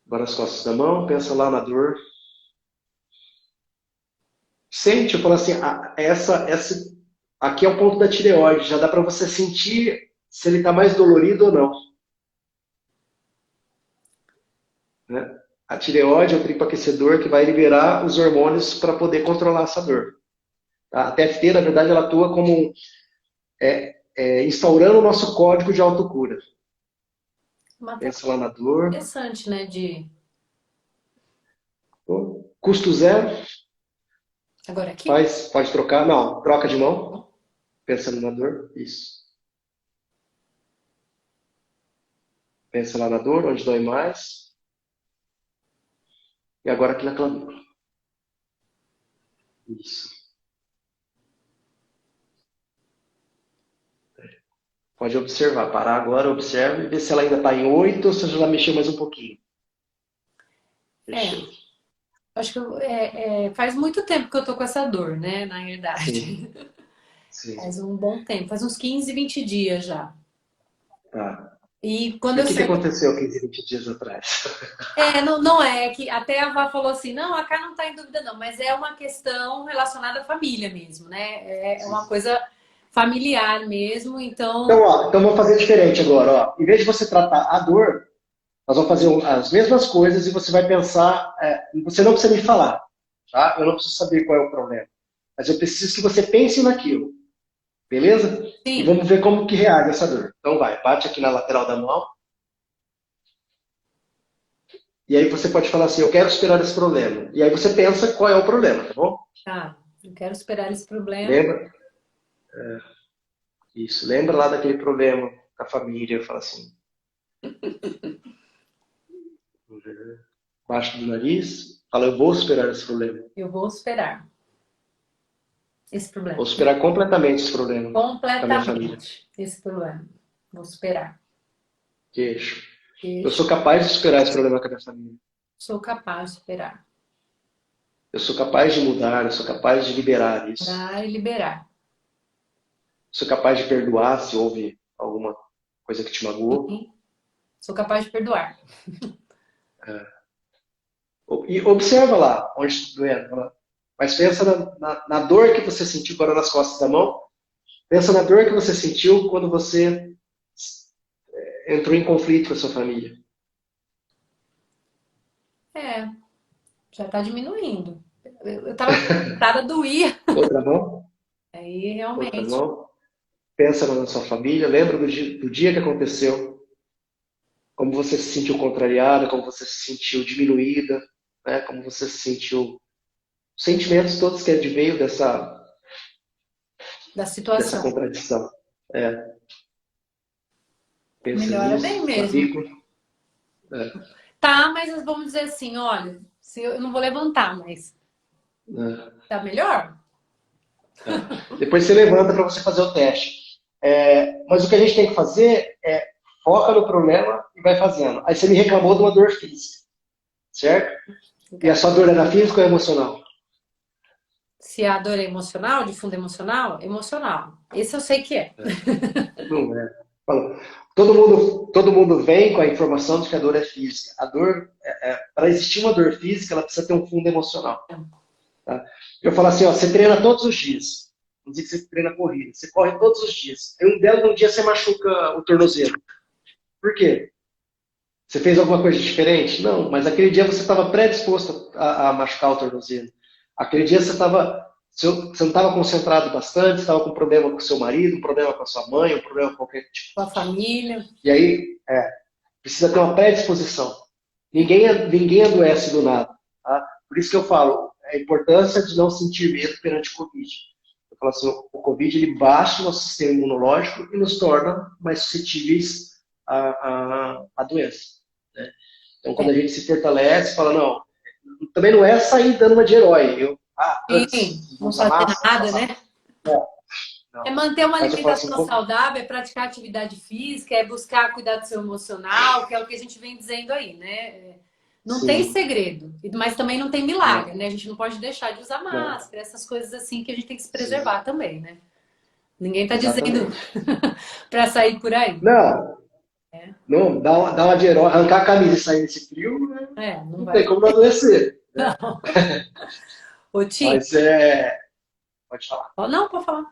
Agora as costas da mão, pensa lá na dor. Sente, eu falo assim, aqui é o ponto da tireoide, já dá para você sentir se ele está mais dolorido ou não. Né? A tireoide é o tripo aquecedor que vai liberar os hormônios para poder controlar essa dor. Tá? A TFT, na verdade, ela atua como instaurando o nosso código de autocura. Pensa lá na dor. Interessante, né? Então, custo zero, Agora aqui? faz, pode trocar. Não, troca de mão, pensando na dor. Isso. Pensa lá na dor, onde dói mais. E agora aqui na clavícula. Isso. Pode observar, parar agora, observa e ver se ela ainda está em 8 ou se ela já mexeu mais um pouquinho. É, Mexeu. acho que faz muito tempo que eu tô com essa dor, né? Na Sim, realidade. sim. Faz um bom tempo, faz uns 15, 20 dias já. Tá. E quando E o eu que que sei. aconteceu 15, 20 dias atrás? Não é que até a Vá falou assim, não, a Cá não tá em dúvida não, mas é uma questão relacionada à família mesmo, né? É uma Sim. coisa familiar mesmo, Então, então, ó, então vamos fazer diferente agora. Ó. Em vez de você tratar a dor, nós vamos fazer as mesmas coisas e você vai pensar. Você não precisa me falar, tá? Eu não preciso saber qual é o problema. Mas eu preciso que você pense naquilo, beleza? E sim, vamos ver como que reage essa dor. Então vai, bate aqui na lateral da mão. E aí você pode falar assim, eu quero superar esse problema. E aí você pensa qual é o problema, tá bom? tá, eu quero superar esse problema. Lembra? Isso. Lembra lá daquele problema com a família. Fala assim, baixo do nariz. Fala, eu vou superar esse problema. Eu vou superar esse Vou problema. superar completamente esse problema com a minha família. Completamente esse problema. Vou superar. Queixo. Eu Deixa, sou capaz de superar esse problema com a minha família. sou capaz de superar. Eu sou capaz de mudar, eu sou capaz de liberar isso. Dar e liberar. Eu sou capaz de perdoar se houve alguma coisa que te magoou. Sim, sou capaz de perdoar. E observa lá onde está doendo. Mas pensa na dor que você sentiu agora nas costas da mão. Pensa na dor que você sentiu quando você entrou em conflito com a sua família. É, já tá diminuindo. Eu tava cansada, doía. Outra mão, Aí outra realmente. mão. Pensa na sua família. Lembra do dia que aconteceu. Como você se sentiu contrariada, como você se sentiu diminuída, né? Como você se sentiu. Os sentimentos todos que veio Da dessa situação. contradição. É, pensa Melhora bem nisso, mesmo. clavícula. É, Tá, mas vamos dizer assim, olha, se eu não vou levantar, mas é, tá melhor? Depois você levanta para você fazer o teste. Mas o que a gente tem que fazer é foca no problema e vai fazendo. Aí você me reclamou de uma dor física, certo? Eu E a quero. sua dor era física ou emocional? Se a dor é emocional, de fundo emocional, emocional. Esse eu sei que é. Não é. Fala, todo mundo vem com a informação de que a dor é física. A dor, para existir uma dor física, ela precisa ter um fundo emocional. Tá? Eu falo assim, ó, você treina todos os dias. Vamos dizer que você treina corrida. Você corre todos os dias. Aí um dia você machuca o tornozelo. Por quê? Você fez alguma coisa diferente? Não, mas aquele dia você estava predisposto a machucar o tornozelo. Aquele dia você não estava concentrado bastante, estava com um problema com o seu marido, um problema com a sua mãe, um problema com qualquer tipo. Com a família. E aí, precisa ter uma predisposição. Ninguém adoece do nada. Tá? Por isso que eu falo, a importância de não sentir medo perante o Covid. Eu falo assim, o Covid ele baixa o nosso sistema imunológico e nos torna mais suscetíveis à doença. Né? Então, quando a gente se fortalece, fala, não, também não é sair dando uma de herói. Sim, Antes, não usar fazer máscara, nada, passar. né? Não. É manter uma Mas eu falo assim, alimentação saudável, é praticar atividade física, é buscar cuidar do seu emocional, que é o que a gente vem dizendo aí, né? Não tem sim, segredo, mas também não tem milagre, não, né? A gente não pode deixar de usar não, máscara, essas coisas assim que a gente tem que se sim, preservar também, né? Ninguém tá dizendo exatamente. para sair por aí. Não, não, dá uma de herói, arrancar a camisa e sair nesse frio, né? Não Não vai tem como não fazer. adoecer. Né? Ô, Ti, Mas pode falar. não, pode falar.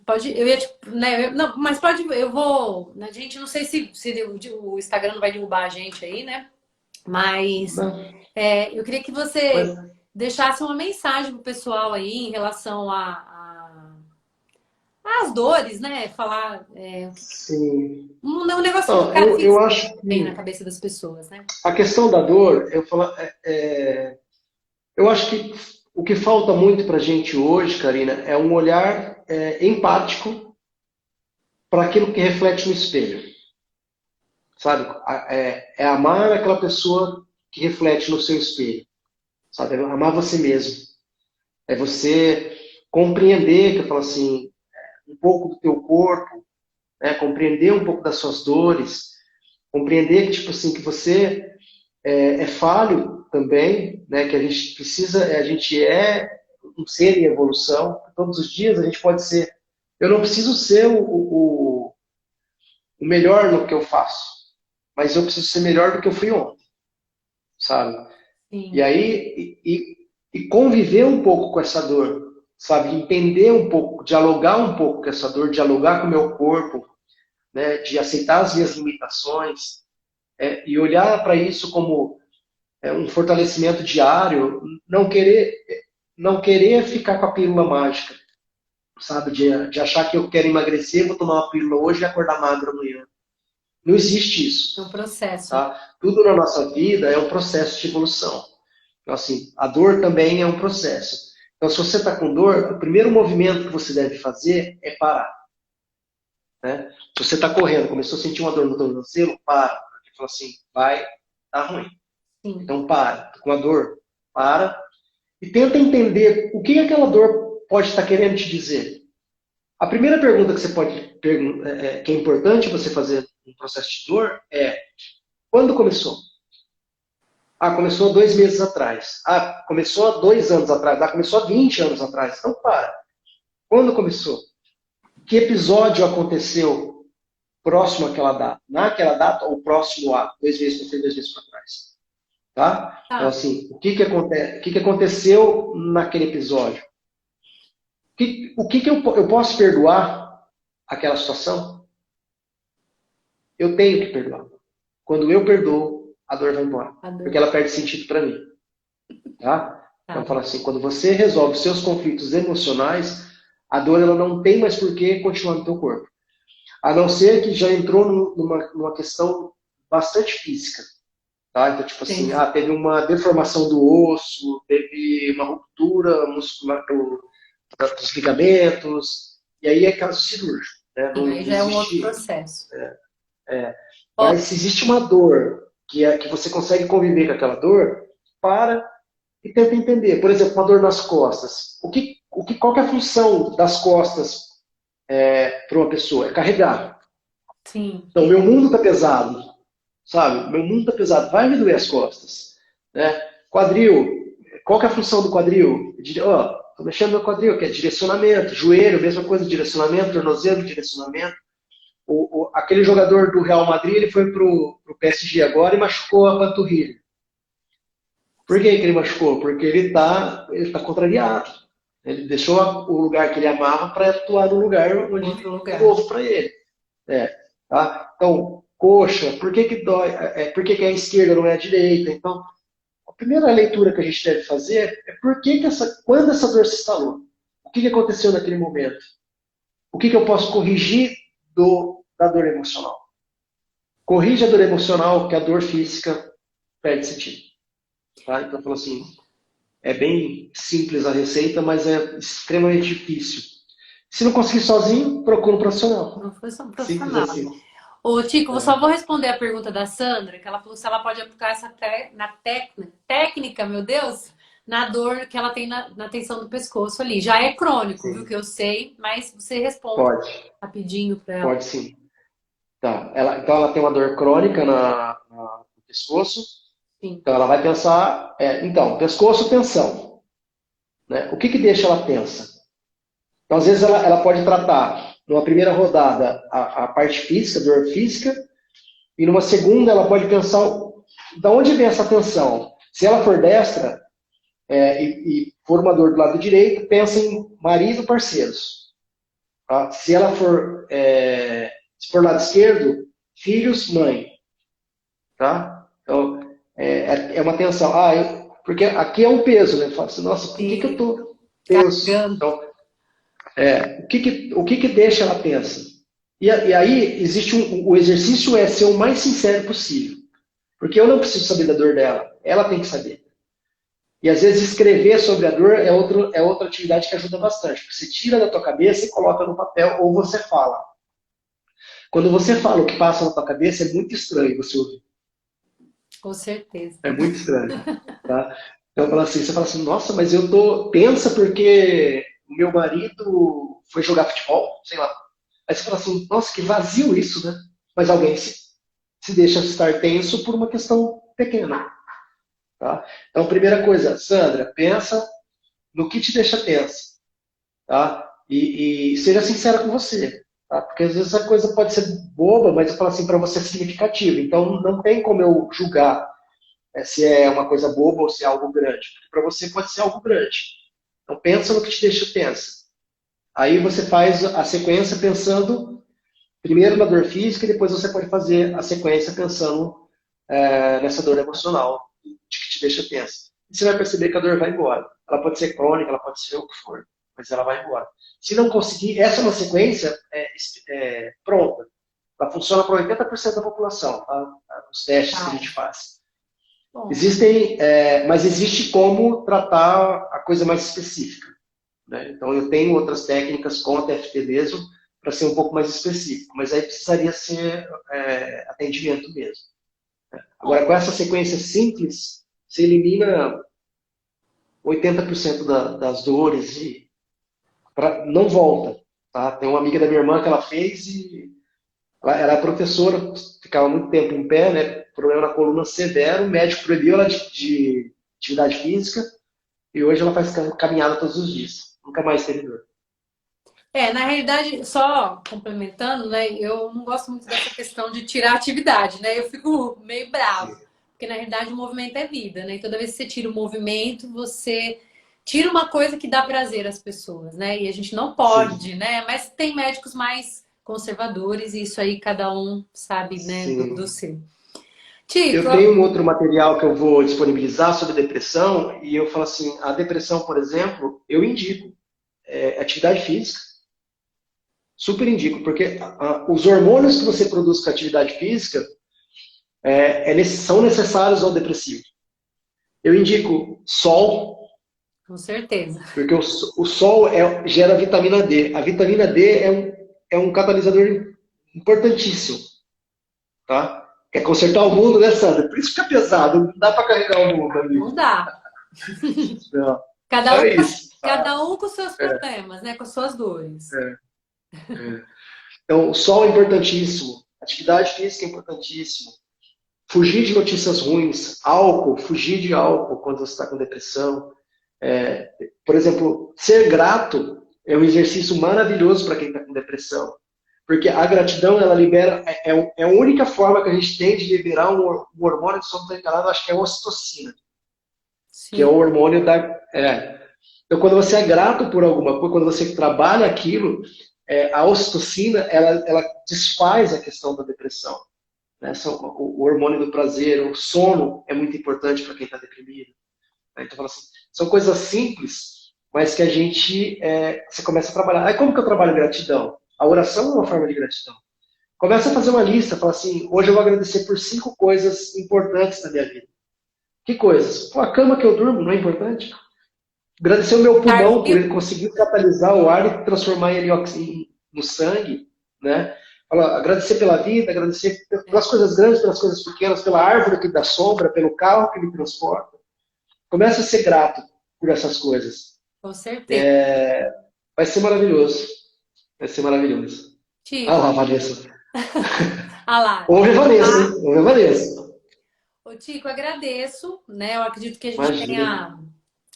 Pode, eu ia, tipo, né? Não, mas pode, eu vou. A gente não sei se o Instagram não vai derrubar a gente aí, né? Mas Não, eu queria que mas você deixasse uma mensagem pro pessoal aí em relação às dores, né? Falar sim. um negócio que Não, ficar eu fixo acho bem na que cabeça das pessoas, né? a questão da dor, eu falo, Eu acho que o que falta muito para a gente hoje, Karina, é um olhar empático para aquilo que reflete no espelho, sabe? É amar aquela pessoa que reflete no seu espelho, sabe? É amar você mesmo. É você compreender, que eu falo assim, um pouco do teu corpo, né? Compreender um pouco das suas dores, compreender que, tipo assim, que você é falho também, né? Que a gente precisa, a gente é um ser em evolução. Todos os dias a gente pode ser. Eu não preciso ser o melhor no que eu faço, mas eu preciso ser melhor do que eu fui ontem, sabe? E Sim. aí, e conviver um pouco com essa dor, sabe? Entender um pouco, dialogar um pouco com essa dor, dialogar com o meu corpo, né? De aceitar as minhas limitações, e olhar para isso como um fortalecimento diário, não querer ficar com a pílula mágica, sabe? De achar que eu quero emagrecer, vou tomar uma pílula hoje e acordar magro amanhã. Não existe É um isso, processo. tá? Tudo na nossa vida é um processo de evolução. Então, assim, a dor também é um processo. Então, se você está com dor, o primeiro movimento que você deve fazer é parar, né? Se você está correndo, começou a sentir uma dor no tornozelo, para. Porque fala assim, vai dar ruim. Sim. Então, para. Com a dor, para. E tenta entender o que aquela dor pode estar querendo te dizer. A primeira pergunta que você pode que é importante você fazer no processo de dor é: quando começou? Ah, começou 2 meses atrás. Ah, começou há 2 anos atrás. Ah, começou há 20 anos atrás. Então, para. Quando começou? Que episódio aconteceu próximo àquela data? Naquela data ou próximo a 2 meses para frente, 2 meses para trás? Tá? Então, Tá. assim, o que aconteceu naquele episódio? O que eu posso perdoar aquela situação? Eu tenho que perdoar. Quando eu perdoo, a dor vai embora. A Porque dor. ela perde sentido para mim. Tá? Então, Tá. fala assim, quando você resolve seus conflitos emocionais, a dor ela não tem mais por que continuar no teu corpo. A não ser que já entrou numa questão bastante física. Tá? Então, tipo assim, Entendi. teve uma deformação do osso, teve uma ruptura muscular dos ligamentos, e aí é caso cirúrgico. Né? Não, Sim, não aí já é um outro existe. processo. Ó, Mas se existe uma dor que você consegue conviver com aquela dor, para e tenta entender. Por exemplo, uma dor nas costas. Qual que é a função das costas para uma pessoa? É carregar. sim. Então, meu mundo está pesado, sabe? Meu mundo está pesado, vai me doer as costas. Né? Quadril, qual que é a função do quadril? Estou mexendo no quadril, que é direcionamento. Joelho, mesma coisa, direcionamento. Tornozelo, direcionamento. Aquele jogador do Real Madrid, ele foi pro PSG agora e machucou a panturrilha. Por que ele machucou? Porque ele tá contrariado. Ele deixou o lugar que ele amava para atuar no lugar onde Outro é lugar. novo para ele. Tá? Então, coxa, por que dói? Por que a esquerda não é a direita? Então, a primeira leitura que a gente deve fazer é quando essa dor se instalou? O que aconteceu naquele momento? O que eu posso corrigir da dor emocional? Corrige a dor emocional, que a dor física perde sentido. Tá? Então, falou assim, é bem simples a receita, mas é extremamente difícil. Se não conseguir sozinho, procura um profissional. Não foi só um Simples profissional. assim. Ô, Tico, eu só vou responder a pergunta da Sandra, que ela falou se ela pode aplicar essa na técnica, meu Deus, na dor que ela tem na tensão do pescoço ali. Já é crônico, viu? Sim. Que eu sei, mas você responde Pode, rapidinho para ela. pode sim. Tá. Então ela tem uma dor crônica no pescoço. Sim. Então ela vai pensar, então, pescoço, tensão. Né? O que deixa ela tensa? Então, às vezes, ela pode tratar, numa primeira rodada, a parte física, a dor física, e numa segunda, ela pode pensar de onde vem essa tensão. Se ela for destra e for uma dor do lado direito, pensa em marido, parceiros. Tá? Se for lado esquerdo, filhos, mãe. Tá? Então, é uma tensão. Porque aqui é um peso, né? Fala assim, nossa, por que eu Sim. tô tenso? Carregando. Então, o que deixa ela tensa? E aí, existe o exercício é ser o mais sincero possível. Porque eu não preciso saber da dor dela, ela tem que saber. E às vezes escrever sobre a dor é outra atividade que ajuda bastante. Porque você tira da tua cabeça e coloca no papel, ou você fala. Quando você fala o que passa na tua cabeça, é muito estranho você ouvir. Com certeza. É muito estranho. Tá? Então você fala assim, nossa, mas eu tô tensa porque o meu marido foi jogar futebol, sei lá. Aí você fala assim, nossa, que vazio isso, né? Mas alguém se deixa estar tenso por uma questão pequena. Tá? Então, primeira coisa, Sandra, pensa no que te deixa tensa. Tá? E seja sincera com você. Tá? Porque às vezes a coisa pode ser boba, mas eu falo assim, para você é significativa. Então, não tem como eu julgar se é uma coisa boba ou se é algo grande. Para você pode ser algo grande. Então pensa no que te deixa tensa. Aí você faz a sequência pensando primeiro na dor física e depois você pode fazer a sequência pensando nessa dor emocional de que te deixa tensa. E você vai perceber que a dor vai embora. Ela pode ser crônica, ela pode ser o que for, mas ela vai embora. Se não conseguir, essa é uma sequência pronta. Ela funciona para 80% da população, tá? Os testes que a gente faz. Existem, mas existe como tratar a coisa mais específica. Né? Então, eu tenho outras técnicas com a TFT mesmo, para ser um pouco mais específico, mas aí precisaria ser atendimento mesmo. Agora, com essa sequência simples, você elimina 80% das dores e não volta. Tá? Tem uma amiga da minha irmã que ela fez e ela era professora, ficava muito tempo em pé, né? Problema na coluna severo, o médico proibiu ela de atividade física e hoje ela faz caminhada todos os dias. Nunca mais teve dor. Na realidade, só complementando, né? Eu não gosto muito dessa questão de tirar a atividade, né? Eu fico meio bravo, porque na realidade o movimento é vida, né? E toda vez que você tira o movimento, você tira uma coisa que dá prazer às pessoas, né? E a gente não pode, Sim. né? Mas tem médicos mais conservadores e isso aí cada um sabe, né, do Sim. seu. Tico, Eu tenho um outro material que eu vou disponibilizar sobre depressão e eu falo assim, a depressão, por exemplo, eu indico atividade física, super indico, porque os hormônios que você produz com a atividade física são necessários ao depressivo. Eu indico sol, com certeza. porque o sol gera vitamina D. A vitamina D é um catalisador importantíssimo, tá? Quer consertar o mundo, né, Sandra? Por isso fica pesado, não dá para carregar o mundo ali. Não dá. Não. Cada Então um, é isso. cada um com seus problemas, né? Com suas dores. Então, o sol é importantíssimo, atividade física é importantíssimo. Fugir de notícias ruins, álcool, fugir de álcool quando você está com depressão. Por exemplo, ser grato é um exercício maravilhoso para quem está com depressão. Porque a gratidão, ela libera, é a única forma que a gente tem de liberar um hormônio que somos encarado, acho que é a ocitocina, que é o Sim, hormônio da. Então, quando você é grato por alguma coisa, quando você trabalha aquilo, a ocitocina, ela desfaz a questão da depressão. Né? O hormônio do prazer, o sono é muito importante para quem está deprimido. Né? Então, assim, são coisas simples, mas que a gente você começa a trabalhar. Aí como que eu trabalho gratidão? A oração é uma forma de gratidão. Começa a fazer uma lista, fala assim, hoje eu vou agradecer por 5 coisas importantes na minha vida. Que coisas? Pô, a cama que eu durmo não é importante? Agradecer o meu ar pulmão por vivo. ele conseguir catalisar o ar e transformar ele no sangue, né? Agradecer pela vida, agradecer pelas coisas grandes, pelas coisas pequenas, pela árvore que dá sombra, pelo carro que me transporta. Começa a ser grato por essas coisas. Com certeza. Vai ser maravilhoso. Vai ser maravilhoso. Ah Tico, lá, Vanessa. ah lá. Ouve a Vanessa, hein? Ouve a Vanessa. Ô, Tico, agradeço, né? Eu acredito que a gente Imagina.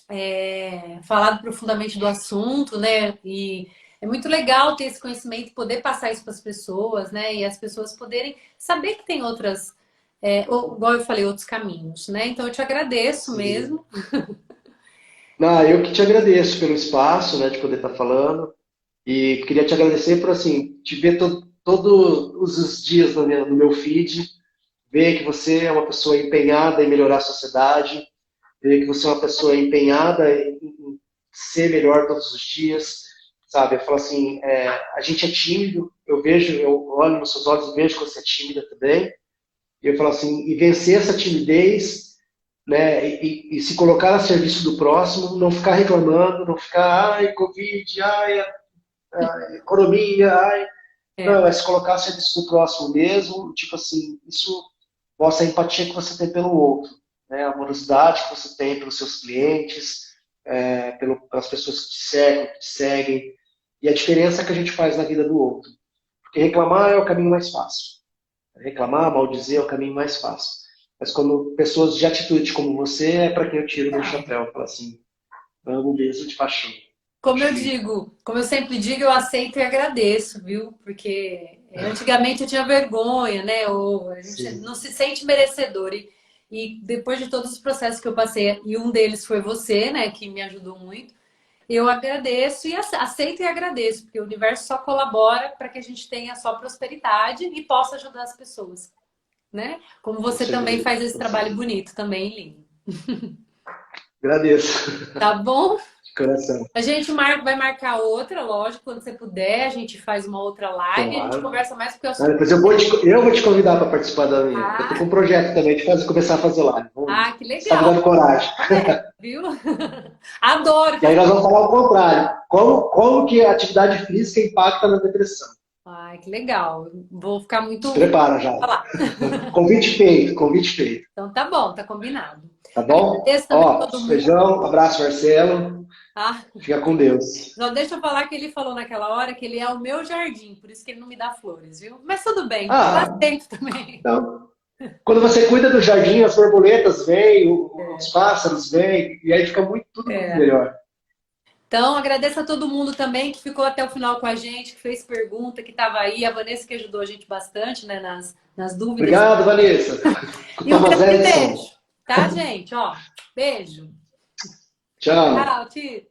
tenha falado profundamente do assunto, né? E é muito legal ter esse conhecimento, poder passar isso para as pessoas, né? E as pessoas poderem saber que tem outras, igual eu falei, outros caminhos, né? Então eu te agradeço Sim. mesmo. Não, eu que te agradeço pelo espaço, né, de poder estar falando. E queria te agradecer por, assim, te ver todos os dias no meu feed, ver que você é uma pessoa empenhada em melhorar a sociedade, ver que você é uma pessoa empenhada em ser melhor todos os dias, sabe? Eu falo assim, a gente é tímido, eu olho nos seus olhos e vejo que você é tímida também, e eu falo assim, e vencer essa timidez né? E se colocar a serviço do próximo, não ficar reclamando, não ficar, ai, Covid, ai, economia, ai. É, Não, é se colocar a serviço do próximo mesmo, tipo assim, isso mostra a empatia que você tem pelo outro, né? A amorosidade que você tem pelos seus clientes, pelas pessoas que te seguem, e a diferença que a gente faz na vida do outro. Porque reclamar é o caminho mais fácil. Reclamar, maldizer é o caminho mais fácil. Mas quando pessoas de atitude como você, é para quem eu tiro meu chapéu. Eu falo assim, amo mesmo de paixão. como eu Acho lindo. digo, como eu sempre digo, eu aceito e agradeço, viu? Porque antigamente eu tinha vergonha, né? Ou a gente Sim. não se sente merecedor. E depois de todos os processos que eu passei, e um deles foi você, né? Que me ajudou muito. Eu agradeço e aceito e agradeço, porque o universo só colabora para que a gente tenha só prosperidade e possa ajudar as pessoas, né? Como Com você também certeza, faz esse com trabalho certeza. bonito também, lindo. Agradeço, Tá bom? de coração. A gente vai marcar outra, lógico, quando você puder, a gente faz uma outra live e a gente Claro. conversa mais, porque é o Ah, assunto. depois eu vou te convidar para participar da minha. Eu estou com Ah, um projeto também de começar a fazer live. Vamos, que você está me legal. dando coragem. Viu? Adoro E aí fazer. nós vamos falar o contrário. Como que a atividade física impacta na depressão? Ai, que legal. Vou ficar Se muito. prepara já. Falar. Convite feito, convite feito. Então tá bom, tá combinado. Tá bom? Agradeço também Ó, todo mundo. beijão, abraço, Marcelo. Ah, Fica com Deus. só deixa eu falar que ele falou naquela hora que ele é o meu jardim, por isso que ele não me dá flores, viu? Mas tudo bem, eu Ah, aceito também. então, quando você cuida do jardim, as borboletas vêm, os pássaros vêm, e aí fica tudo muito É. melhor. Então, agradeço a todo mundo também que ficou até o final com a gente, que fez pergunta, que estava aí. A Vanessa que ajudou a gente bastante, né, nas dúvidas. Obrigado, Vanessa. O E um Thomas grande Edison. beijo, tá, gente? Ó, beijo. Tchau. Tchau, Tito.